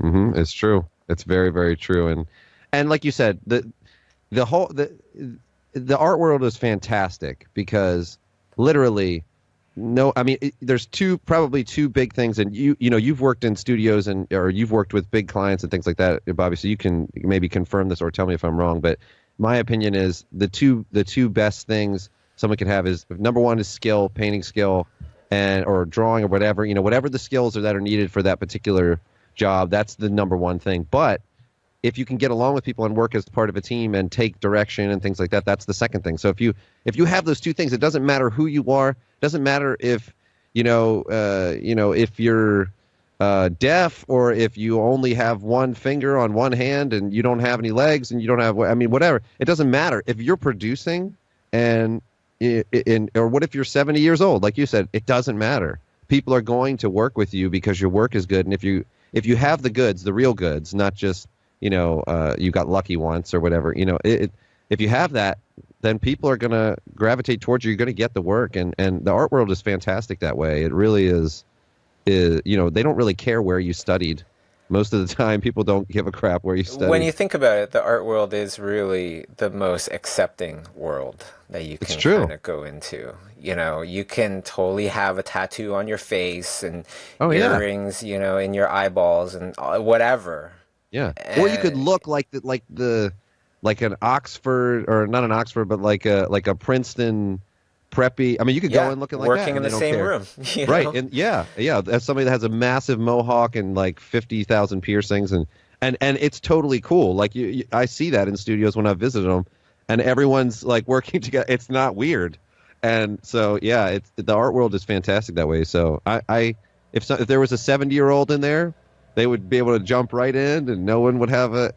Mm-hmm. It's true. It's very, very true. And like you said, the whole the art world is fantastic because literally no, I mean there's probably two big things, and you've worked in studios or you've worked with big clients and things like that, Bobby, so you can maybe confirm this or tell me if I'm wrong, but my opinion is the two best things someone can have is number one is skill, painting skill, and or drawing or whatever, whatever the skills that are needed for that particular job, that's the number one thing. But if you can get along with people and work as part of a team and take direction and things like that, that's the second thing. So if you have those two things, it doesn't matter who you are. It doesn't matter if if you're deaf or if you only have one finger on one hand and you don't have any legs and you don't have, I mean, whatever. It doesn't matter if you're producing and or what if you're 70 years old, like you said, it doesn't matter. People are going to work with you because your work is good, and if you have the goods, the real goods, not just you got lucky once or whatever. If you have that, then people are going to gravitate towards you. You're going to get the work, and the art world is fantastic that way. It really is. They don't really care where you studied. Most of the time, people don't give a crap where you studied. When you think about it, the art world is really the most accepting world that you It's can true. kind of go into. You can totally have a tattoo on your face and Oh yeah, earrings, in your eyeballs and whatever. yeah. Or you could And look like an Oxford, or not an Oxford, but like a Princeton preppy. I mean, you could go yeah, in looking like that, working in and the they don't same care. room, Right, and yeah, as somebody that has a massive mohawk and like 50,000 piercings, and it's totally cool. Like I see that in studios when I visit them, and everyone's like working together. It's not weird, and so yeah, the art world is fantastic that way. So if there was a 70-year-old in there, they would be able to jump right in, and no one would have a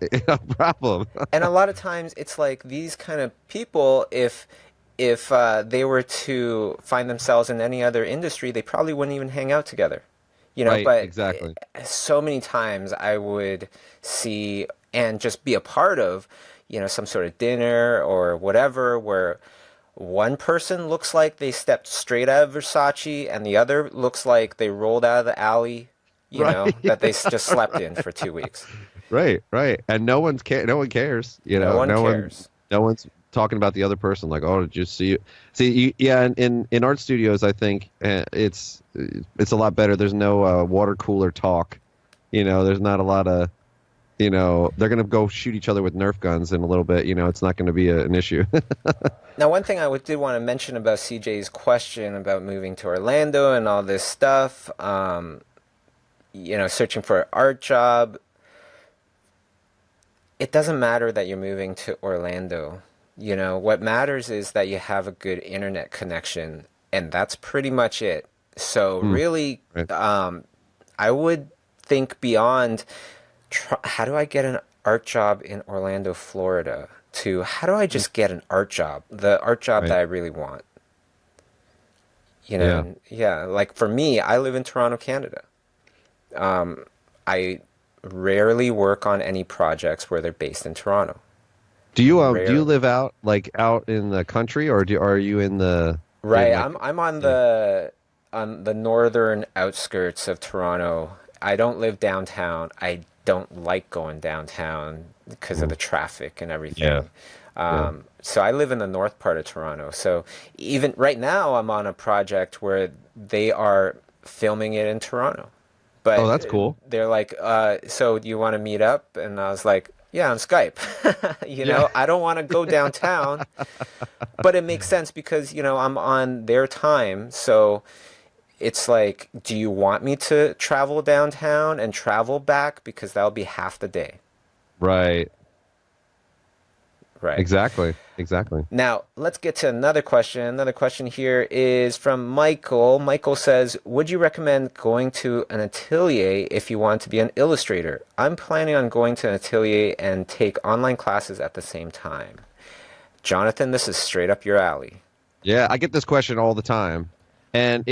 problem. And a lot of times it's like these kind of people, if they were to find themselves in any other industry, they probably wouldn't even hang out together. Right, But exactly. so many times I would see and just be a part of, some sort of dinner or whatever where one person looks like they stepped straight out of Versace and the other looks like they rolled out of the alley, Right. that they just slept in for 2 weeks. Right, right, and no one cares. No one cares. No one's talking about the other person. Like, oh, did you see? Yeah, in art studios, I think it's a lot better. There's no water cooler talk. There's not a lot of, they're gonna go shoot each other with Nerf guns in a little bit. It's not gonna be an issue. Now, one thing did want to mention about CJ's question about moving to Orlando and all this stuff, searching for an art job. It doesn't matter that you're moving to Orlando. What matters is that you have a good internet connection, and that's pretty much it. So Hmm, really, right. I would think beyond how do I get an art job in Orlando, Florida, to how do I Hmm, just get an art job, the art job that right. I really want. Yeah. Yeah, like for me, I live in Toronto, Canada. I rarely work on any projects where they're based in Toronto. Do you Rarely. live out in the country, or are you in Right, like I'm on yeah? the northern outskirts of Toronto. I don't live downtown. I don't like going downtown because of Mm, the traffic and yeah. everything. Yeah. So I live in the north part of Toronto. So even right now, I'm on a project where they are filming it in Toronto. Oh, But that's cool. they're like, so do you want to meet up? And I was like, yeah, on Skype. Yeah. I don't want to go downtown, but it makes sense because, I'm on their time. So it's like, do you want me to travel downtown and travel back? Because that'll be half the day. Right. Right. Exactly. Exactly. Now, let's get to another question. Another question here is from Michael. Michael says, would you recommend going to an atelier if you want to be an illustrator? I'm planning on going to an atelier and take online classes at the same time. Jonathan, this is straight up your alley. Yeah, I get this question all the time, and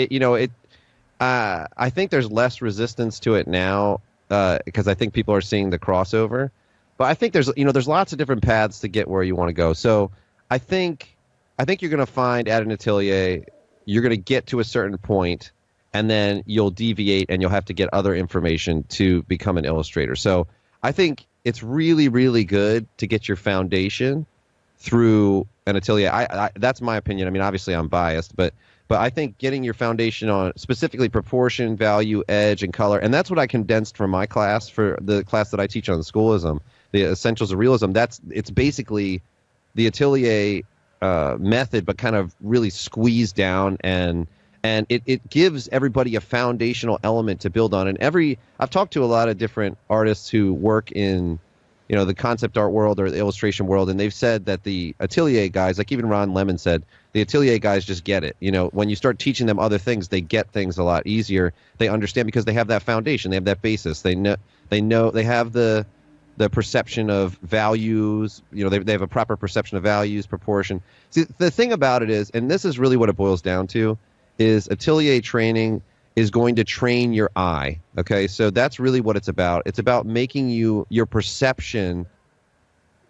I think there's less resistance to it now because I think people are seeing the crossover. But I think there's lots of different paths to get where you want to go. So I think I think you're going to find at an atelier you're going to get to a certain point, and then you'll deviate and you'll have to get other information to become an illustrator. So I think it's really really good to get your foundation through an atelier. That's my opinion. I mean, obviously I'm biased, but I think getting your foundation on specifically proportion, value, edge, and color, and that's what I condensed for my class, for the class that I teach on Schoolism, the Essentials of Realism. It's basically the Atelier method, but kind of really squeezed down, and it gives everybody a foundational element to build on. And I've talked to a lot of different artists who work in the concept art world or the illustration world, and they've said that the Atelier guys, like even Ron Lemon said, the Atelier guys just get it. When you start teaching them other things, they get things a lot easier. They understand because they have that foundation, they have that basis. They know they have the perception of values. They have a proper perception of values, proportion. See, the thing about it is, and this is really what it boils down to, is Atelier training is going to train your eye. Okay, so that's really what it's about. It's about making your perception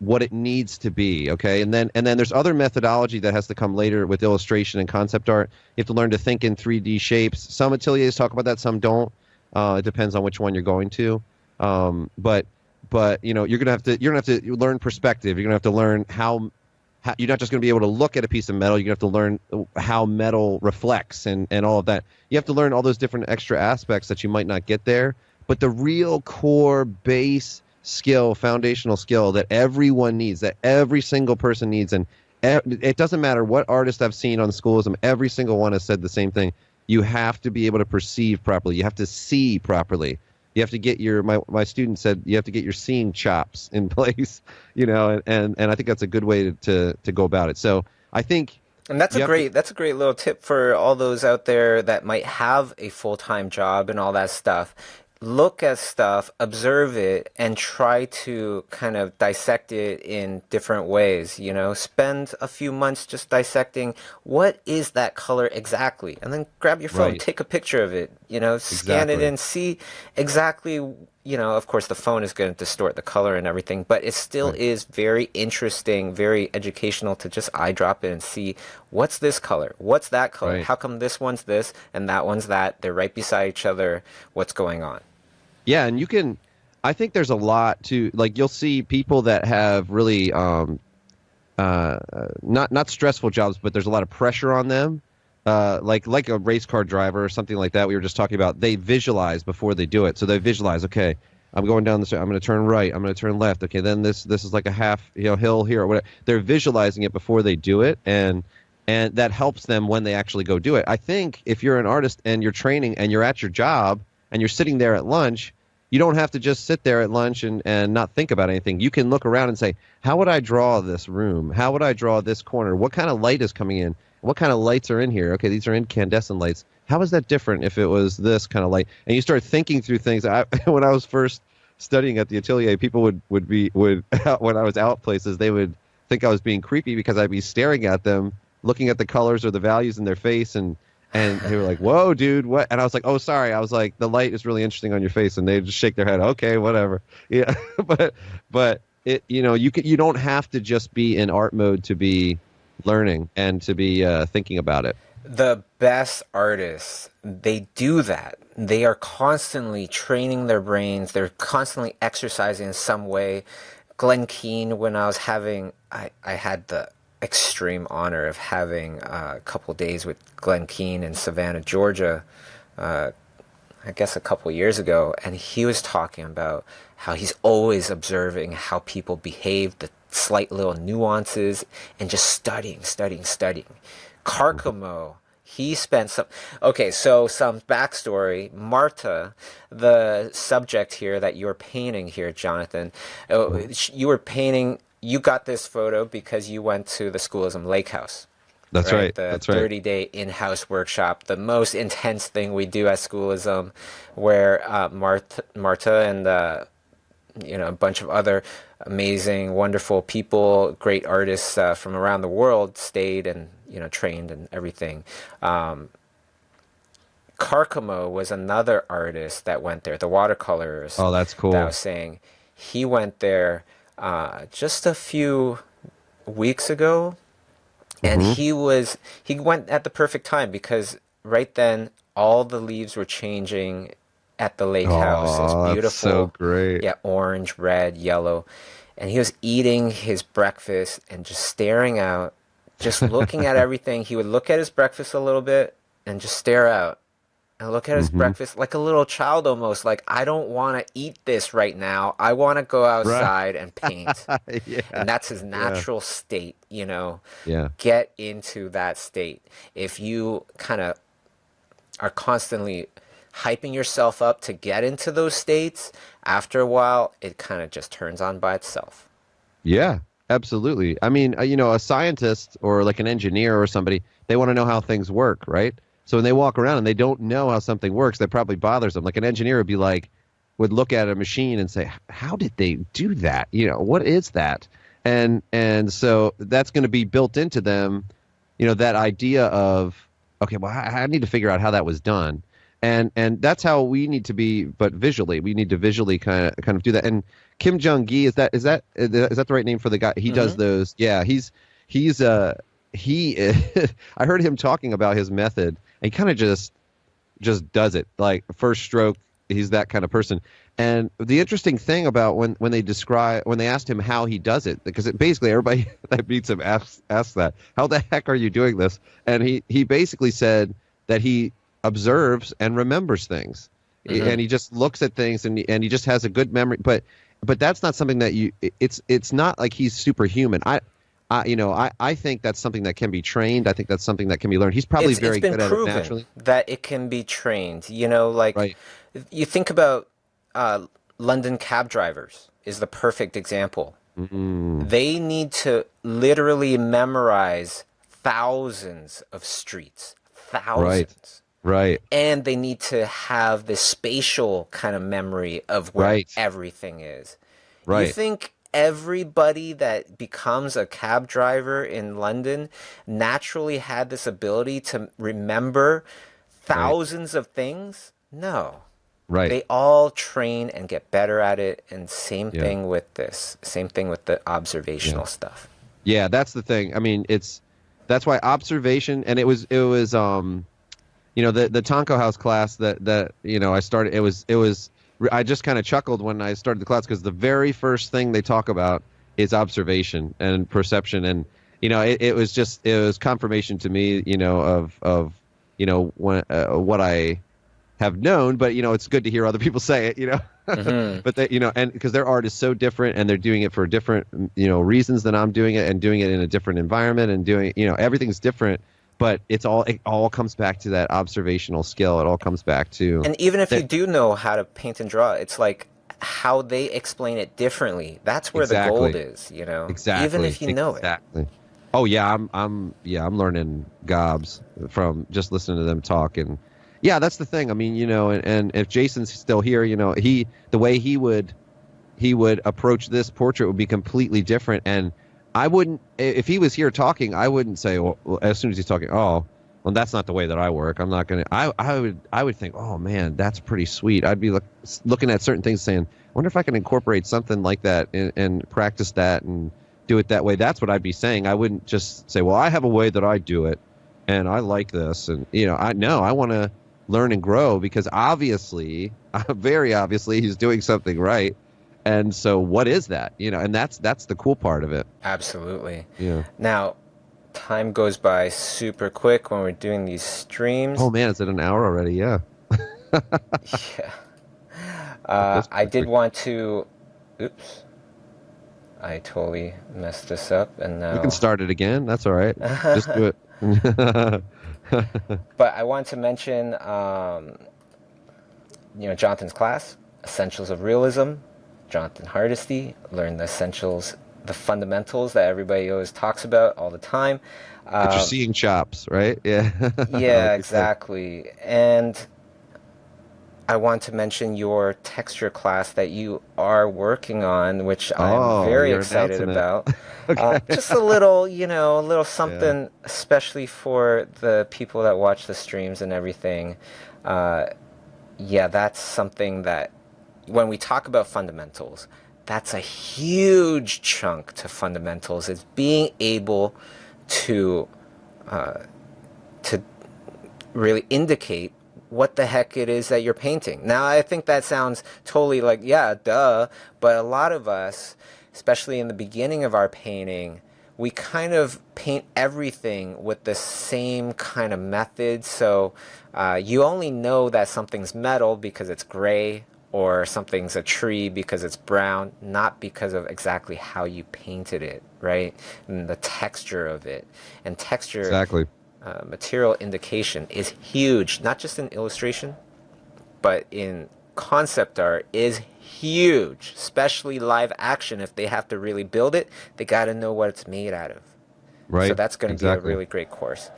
what it needs to be. Okay, and then there's other methodology that has to come later with illustration and concept art. You have to learn to think in 3D shapes. Some ateliers talk about that, some don't. It depends on which one you're going to. But you're gonna have to learn perspective. You're gonna have to learn how you're not just going to be able to look at a piece of metal. You're going to have to learn how metal reflects and all of that. You have to learn all those different extra aspects that you might not get there. But the real core base skill, foundational skill that everyone needs, that every single person needs, and it doesn't matter what artist I've seen on Schoolism, every single one has said the same thing. You have to be able to perceive properly. You have to see properly. You have to get my student said you have to get your seeing chops in place, and I think that's a good way to go about it. So I think, and that's a great little tip for all those out there that might have a full-time job and all that stuff. Look at stuff, observe it, and try to kind of dissect it in different ways. Spend a few months just dissecting what is that color exactly, and then grab your phone, right. take a picture of it, scan it Exactly. and see exactly. Of course the phone is going to distort the color and everything, but it still Right. is very interesting, very educational to just eye drop it and see what's this color, what's that color, Right. how come this one's this and that one's that, they're right beside each other, what's going on. Yeah, and I think there's a lot to, like, you'll see people that have really not stressful jobs, but there's a lot of pressure on them. Like a race car driver or something like that we were just talking about. They visualize before they do it. So they visualize, okay, I'm going down this, I'm going to turn right, I'm going to turn left. Okay, then this is like a half hill here or whatever. They're visualizing it before they do it, and that helps them when they actually go do it. I think if you're an artist and you're training and you're at your job and you're sitting there at lunch, you don't have to just sit there at lunch and not think about anything. You can look around and say, how would I draw this room? How would I draw this corner? What kind of light is coming in? What kind of lights are in here? Okay, these are incandescent lights. How is that different if it was this kind of light? And you start thinking through things. When I was first studying at the Atelier, people would when I was out places, they would think I was being creepy because I'd be staring at them, looking at the colors or the values in their face, and they were like, "Whoa, dude, what?" And I was like, "Oh, sorry." I was like, "The light is really interesting on your face," and they just shake their head. Okay, whatever. Yeah, but you don't have to just be in art mode to be learning and to be thinking about it. The best artists, they do that. They are constantly training their brains. They're constantly exercising in some way. Glenn Keane, when I had the extreme honor of having a couple days with Glenn Keane in Savannah, Georgia, I guess a couple years ago, and he was talking about how he's always observing how people behave, the slight little nuances, and just studying. Carcamo, he spent some. Okay, so some backstory. Marta, the subject here that you're painting here, Jonathan, you were painting. You got this photo because you went to the Schoolism Lake House. That's right. The That's right. 30-day in-house workshop, the most intense thing we do at Schoolism, where Marta and a bunch of other amazing, wonderful people, great artists from around the world stayed and trained and everything. Carcamo was another artist that went there. The Watercolors Oh, that's that I cool. was saying, he went there just a few weeks ago, and Hmm. he went at the perfect time because right then all the leaves were changing at the lake house. It was Oh, that's so beautiful, great. yeah, orange, red, yellow, and he was eating his breakfast and just staring out, just looking at everything. He would look at his breakfast a little bit and just stare out and look at his Hmm. breakfast like a little child almost. Like, I don't want to eat this right now. I want to go Right. outside and paint. Yeah. And that's his Yeah. natural state, you know. Yeah. Get into that state. If you kind of are constantly hyping yourself up to get into those states, after a while, it kind of just turns on by itself. Yeah, absolutely. I mean, a scientist or like an engineer or somebody, they want to know how things work, right? So when they walk around and they don't know how something works, that probably bothers them. Like an engineer would be like, would look at a machine and say, "How did they do that? What is that?" And so that's going to be built into them, that idea of, okay, well, I need to figure out how that was done. And that's how we need to be, but visually, we need to visually kind of do that. And Kim Jong Gi, is that the right name for the guy? He does Mm-hmm. those. Yeah, he's he. I heard him talking about his method, and he kind of just does it like first stroke. He's that kind of person. And the interesting thing about when they asked him how he does it, because basically everybody that meets him asks that, how the heck are you doing this? And he basically said that he observes and remembers things, Mm-hmm. and he just looks at things, and he just has a good memory. But that's not something that it's not like he's superhuman. I think that's something that can be trained. I think that's something that can be learned. He's probably It's very been good at it proven naturally. that it can be trained. You know, like Right. you think about London cab drivers is the perfect example. Mm, They need to literally memorize thousands of streets, right. thousands. Right. And they need to have this spatial kind of memory of where Right. everything is. You Right. think everybody that becomes a cab driver in London naturally had this ability to remember Right. thousands of things? No. Right. They all train and get better at it. And same Yeah. thing with this. Same thing with the Yeah. observational stuff. Yeah. That's the thing. I mean, that's why observation, and it was the Tonko House class that I started. It was I just kind of chuckled when I started the class because the very first thing they talk about is observation and perception, and it was confirmation to me, of what I have known, but it's good to hear other people say it, Hmm. but and because their art is so different and they're doing it for different, reasons than I'm doing it, and doing it in a different environment, and doing, everything's different, but it all comes back to that observational skill. It all comes back to And even if you that. do know how to paint and draw, it's like how they explain it differently. That's where the gold Exactly. is, you know, even Exactly. if you know it. Exactly. Oh yeah, I'm learning gobs from just listening to them talk. And yeah, that's the thing. I mean, and if Jason's still here, the way he would approach this portrait would be completely different. And I wouldn't, if he was here talking, I wouldn't say, well, as soon as he's talking, oh, well, that's not the way that I work. I'm not gonna. I would think, oh man, that's pretty sweet. I'd be looking at certain things, saying, I wonder if I can incorporate something like that, and practice that and do it that way. That's what I'd be saying. I wouldn't just say, well, I have a way that I do it, and I like this, and I want to learn and grow, because obviously, very obviously, he's doing something right. And so, what is that? And that's the cool part of it. Absolutely. Yeah. Now, time goes by super quick when we're doing these Oh streams. man, is it an hour already? Yeah. Yeah. That's I did perfect. want to. Oops. I totally messed this up, and We can now. start it again. That's all right. Just do it. But I want to mention, Jonathan's class, Essentials of Realism. Jonathan Hardesty, learn the essentials, the fundamentals that everybody always talks about all the time. Get your Uh, seeing chops, right? Yeah. yeah, Like you said. exactly. And I want to mention your texture class that you are working on, which I'm Oh, very you're excited announcing it. about. Just a little, a little Yeah. something, especially for the people that watch the streams and everything. Uh, yeah, that's something that when we talk about fundamentals, that's a huge chunk to fundamentals is being able to to really indicate what the heck it is that you're painting. Now, I think that sounds totally like, yeah, duh, but a lot of us, especially in the beginning of our painting, we kind of paint everything with the same kind of method. So you only know that something's metal because it's gray, or something's a tree because it's brown, not because of exactly how you painted it, right? And the texture of it. And texture, Exactly. material indication is huge, not just in illustration, but in concept art is huge, especially live action. If they have to really build it, they got to know what it's made out of. So Right. that's going to be a Exactly. really great course.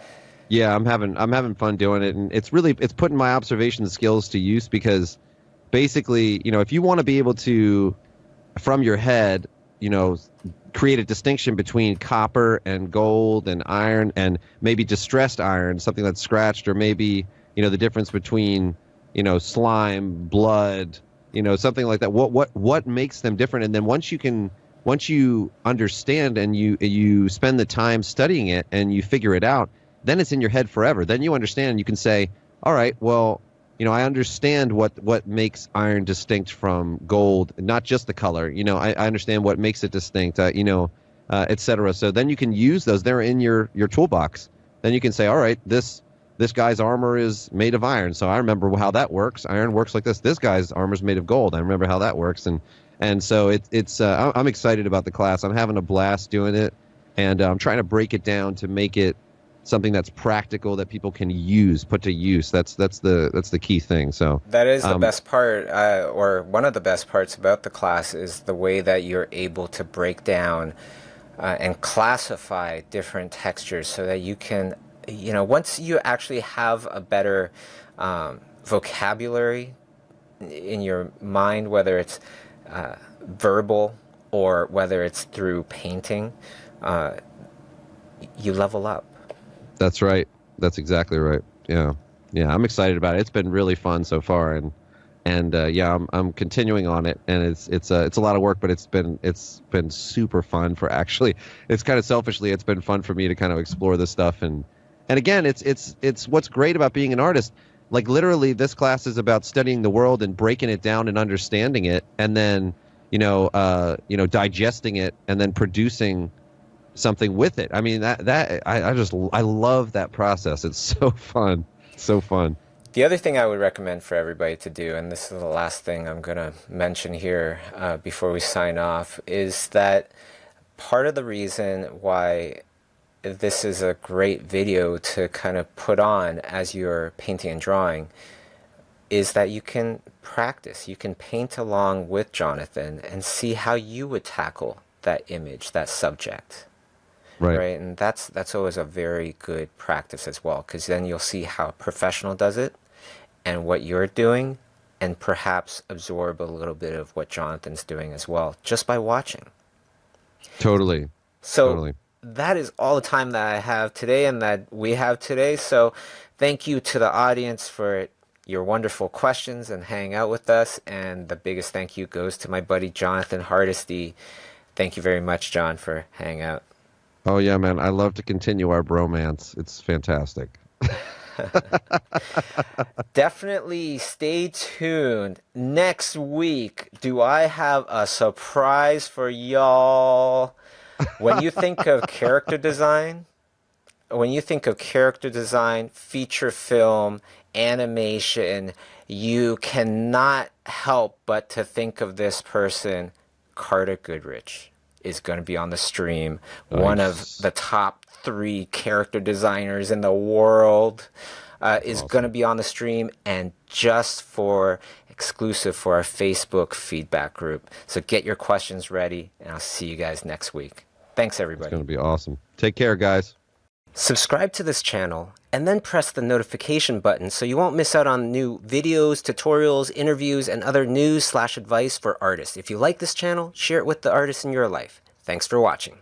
Yeah, I'm having fun doing it, and it's putting my observation skills to use because basically, if you want to be able to from your head, you know, create a distinction between copper and gold and iron and maybe distressed iron, something that's scratched, or maybe, the difference between, slime, blood, something like that. What makes them different? And then once you understand and you spend the time studying it and you figure it out, then it's in your head forever. Then you understand and you can say, all right, well, I understand what makes iron distinct from gold, not just the color. I understand what makes it distinct, et cetera. So then you can use those. They're in your toolbox. Then you can say, all right, this guy's armor is made of iron. So I remember how that works. Iron works like this. This guy's armor is made of gold. I remember how that works. And so I'm excited about the class. I'm having a blast doing it, and I'm trying to break it down to make it something that's practical that people can put to use. That's the key thing. So That is the best part, or one of the best parts about the class is the way that you're able to break down and classify different textures so that you can, once you actually have a better vocabulary in your mind, whether it's verbal or whether it's through painting, you level up. that's right. That's exactly right. Yeah, yeah. I'm excited about it. It's been really fun so far, and yeah, I'm continuing on it, and it's a lot of work, but it's been super fun for actually. It's kind of selfishly, it's been fun for me to kind of explore this stuff, and again, it's what's great about being an artist. Like literally, this class is about studying the world and breaking it down and understanding it, and then digesting it and then producing something with it. I mean I love that process. It's so fun, so fun. The other thing I would recommend for everybody to do, and this is the last thing I'm going to mention here before we sign off, is that part of the reason why this is a great video to kind of put on as you're painting and drawing is that you can practice. You can paint along with Jonathan and see how you would tackle that image, that subject. Right. Right, and that's always a very good practice as well, because then you'll see how a professional does it and what you're doing, and perhaps absorb a little bit of what Jonathan's doing as well, just by watching. Totally. So Totally. that is all the time that I have today and that we have today. So thank you to the audience for your wonderful questions and hanging out with us. And the biggest thank you goes to my buddy Jonathan Hardesty. Thank you very much, John, for hanging out. Oh yeah, man. I love to continue our bromance. It's fantastic. Definitely stay tuned. Next week, do I have a surprise for y'all? When you think of character design, feature film, animation, you cannot help but to think of this person. Carter Goodrich is going to be on the stream. One of Nice. the top 3 character designers in the world is going to Awesome. be on the stream, and just for exclusive for our Facebook feedback group. So get your questions ready, and I'll see you guys next week. Thanks, It's everybody. going to be awesome. Take care, guys. Subscribe to this channel and then press the notification button so you won't miss out on new videos, tutorials, interviews, and other news/advice for artists. If you like this channel, share it with the artists in your life. Thanks for watching.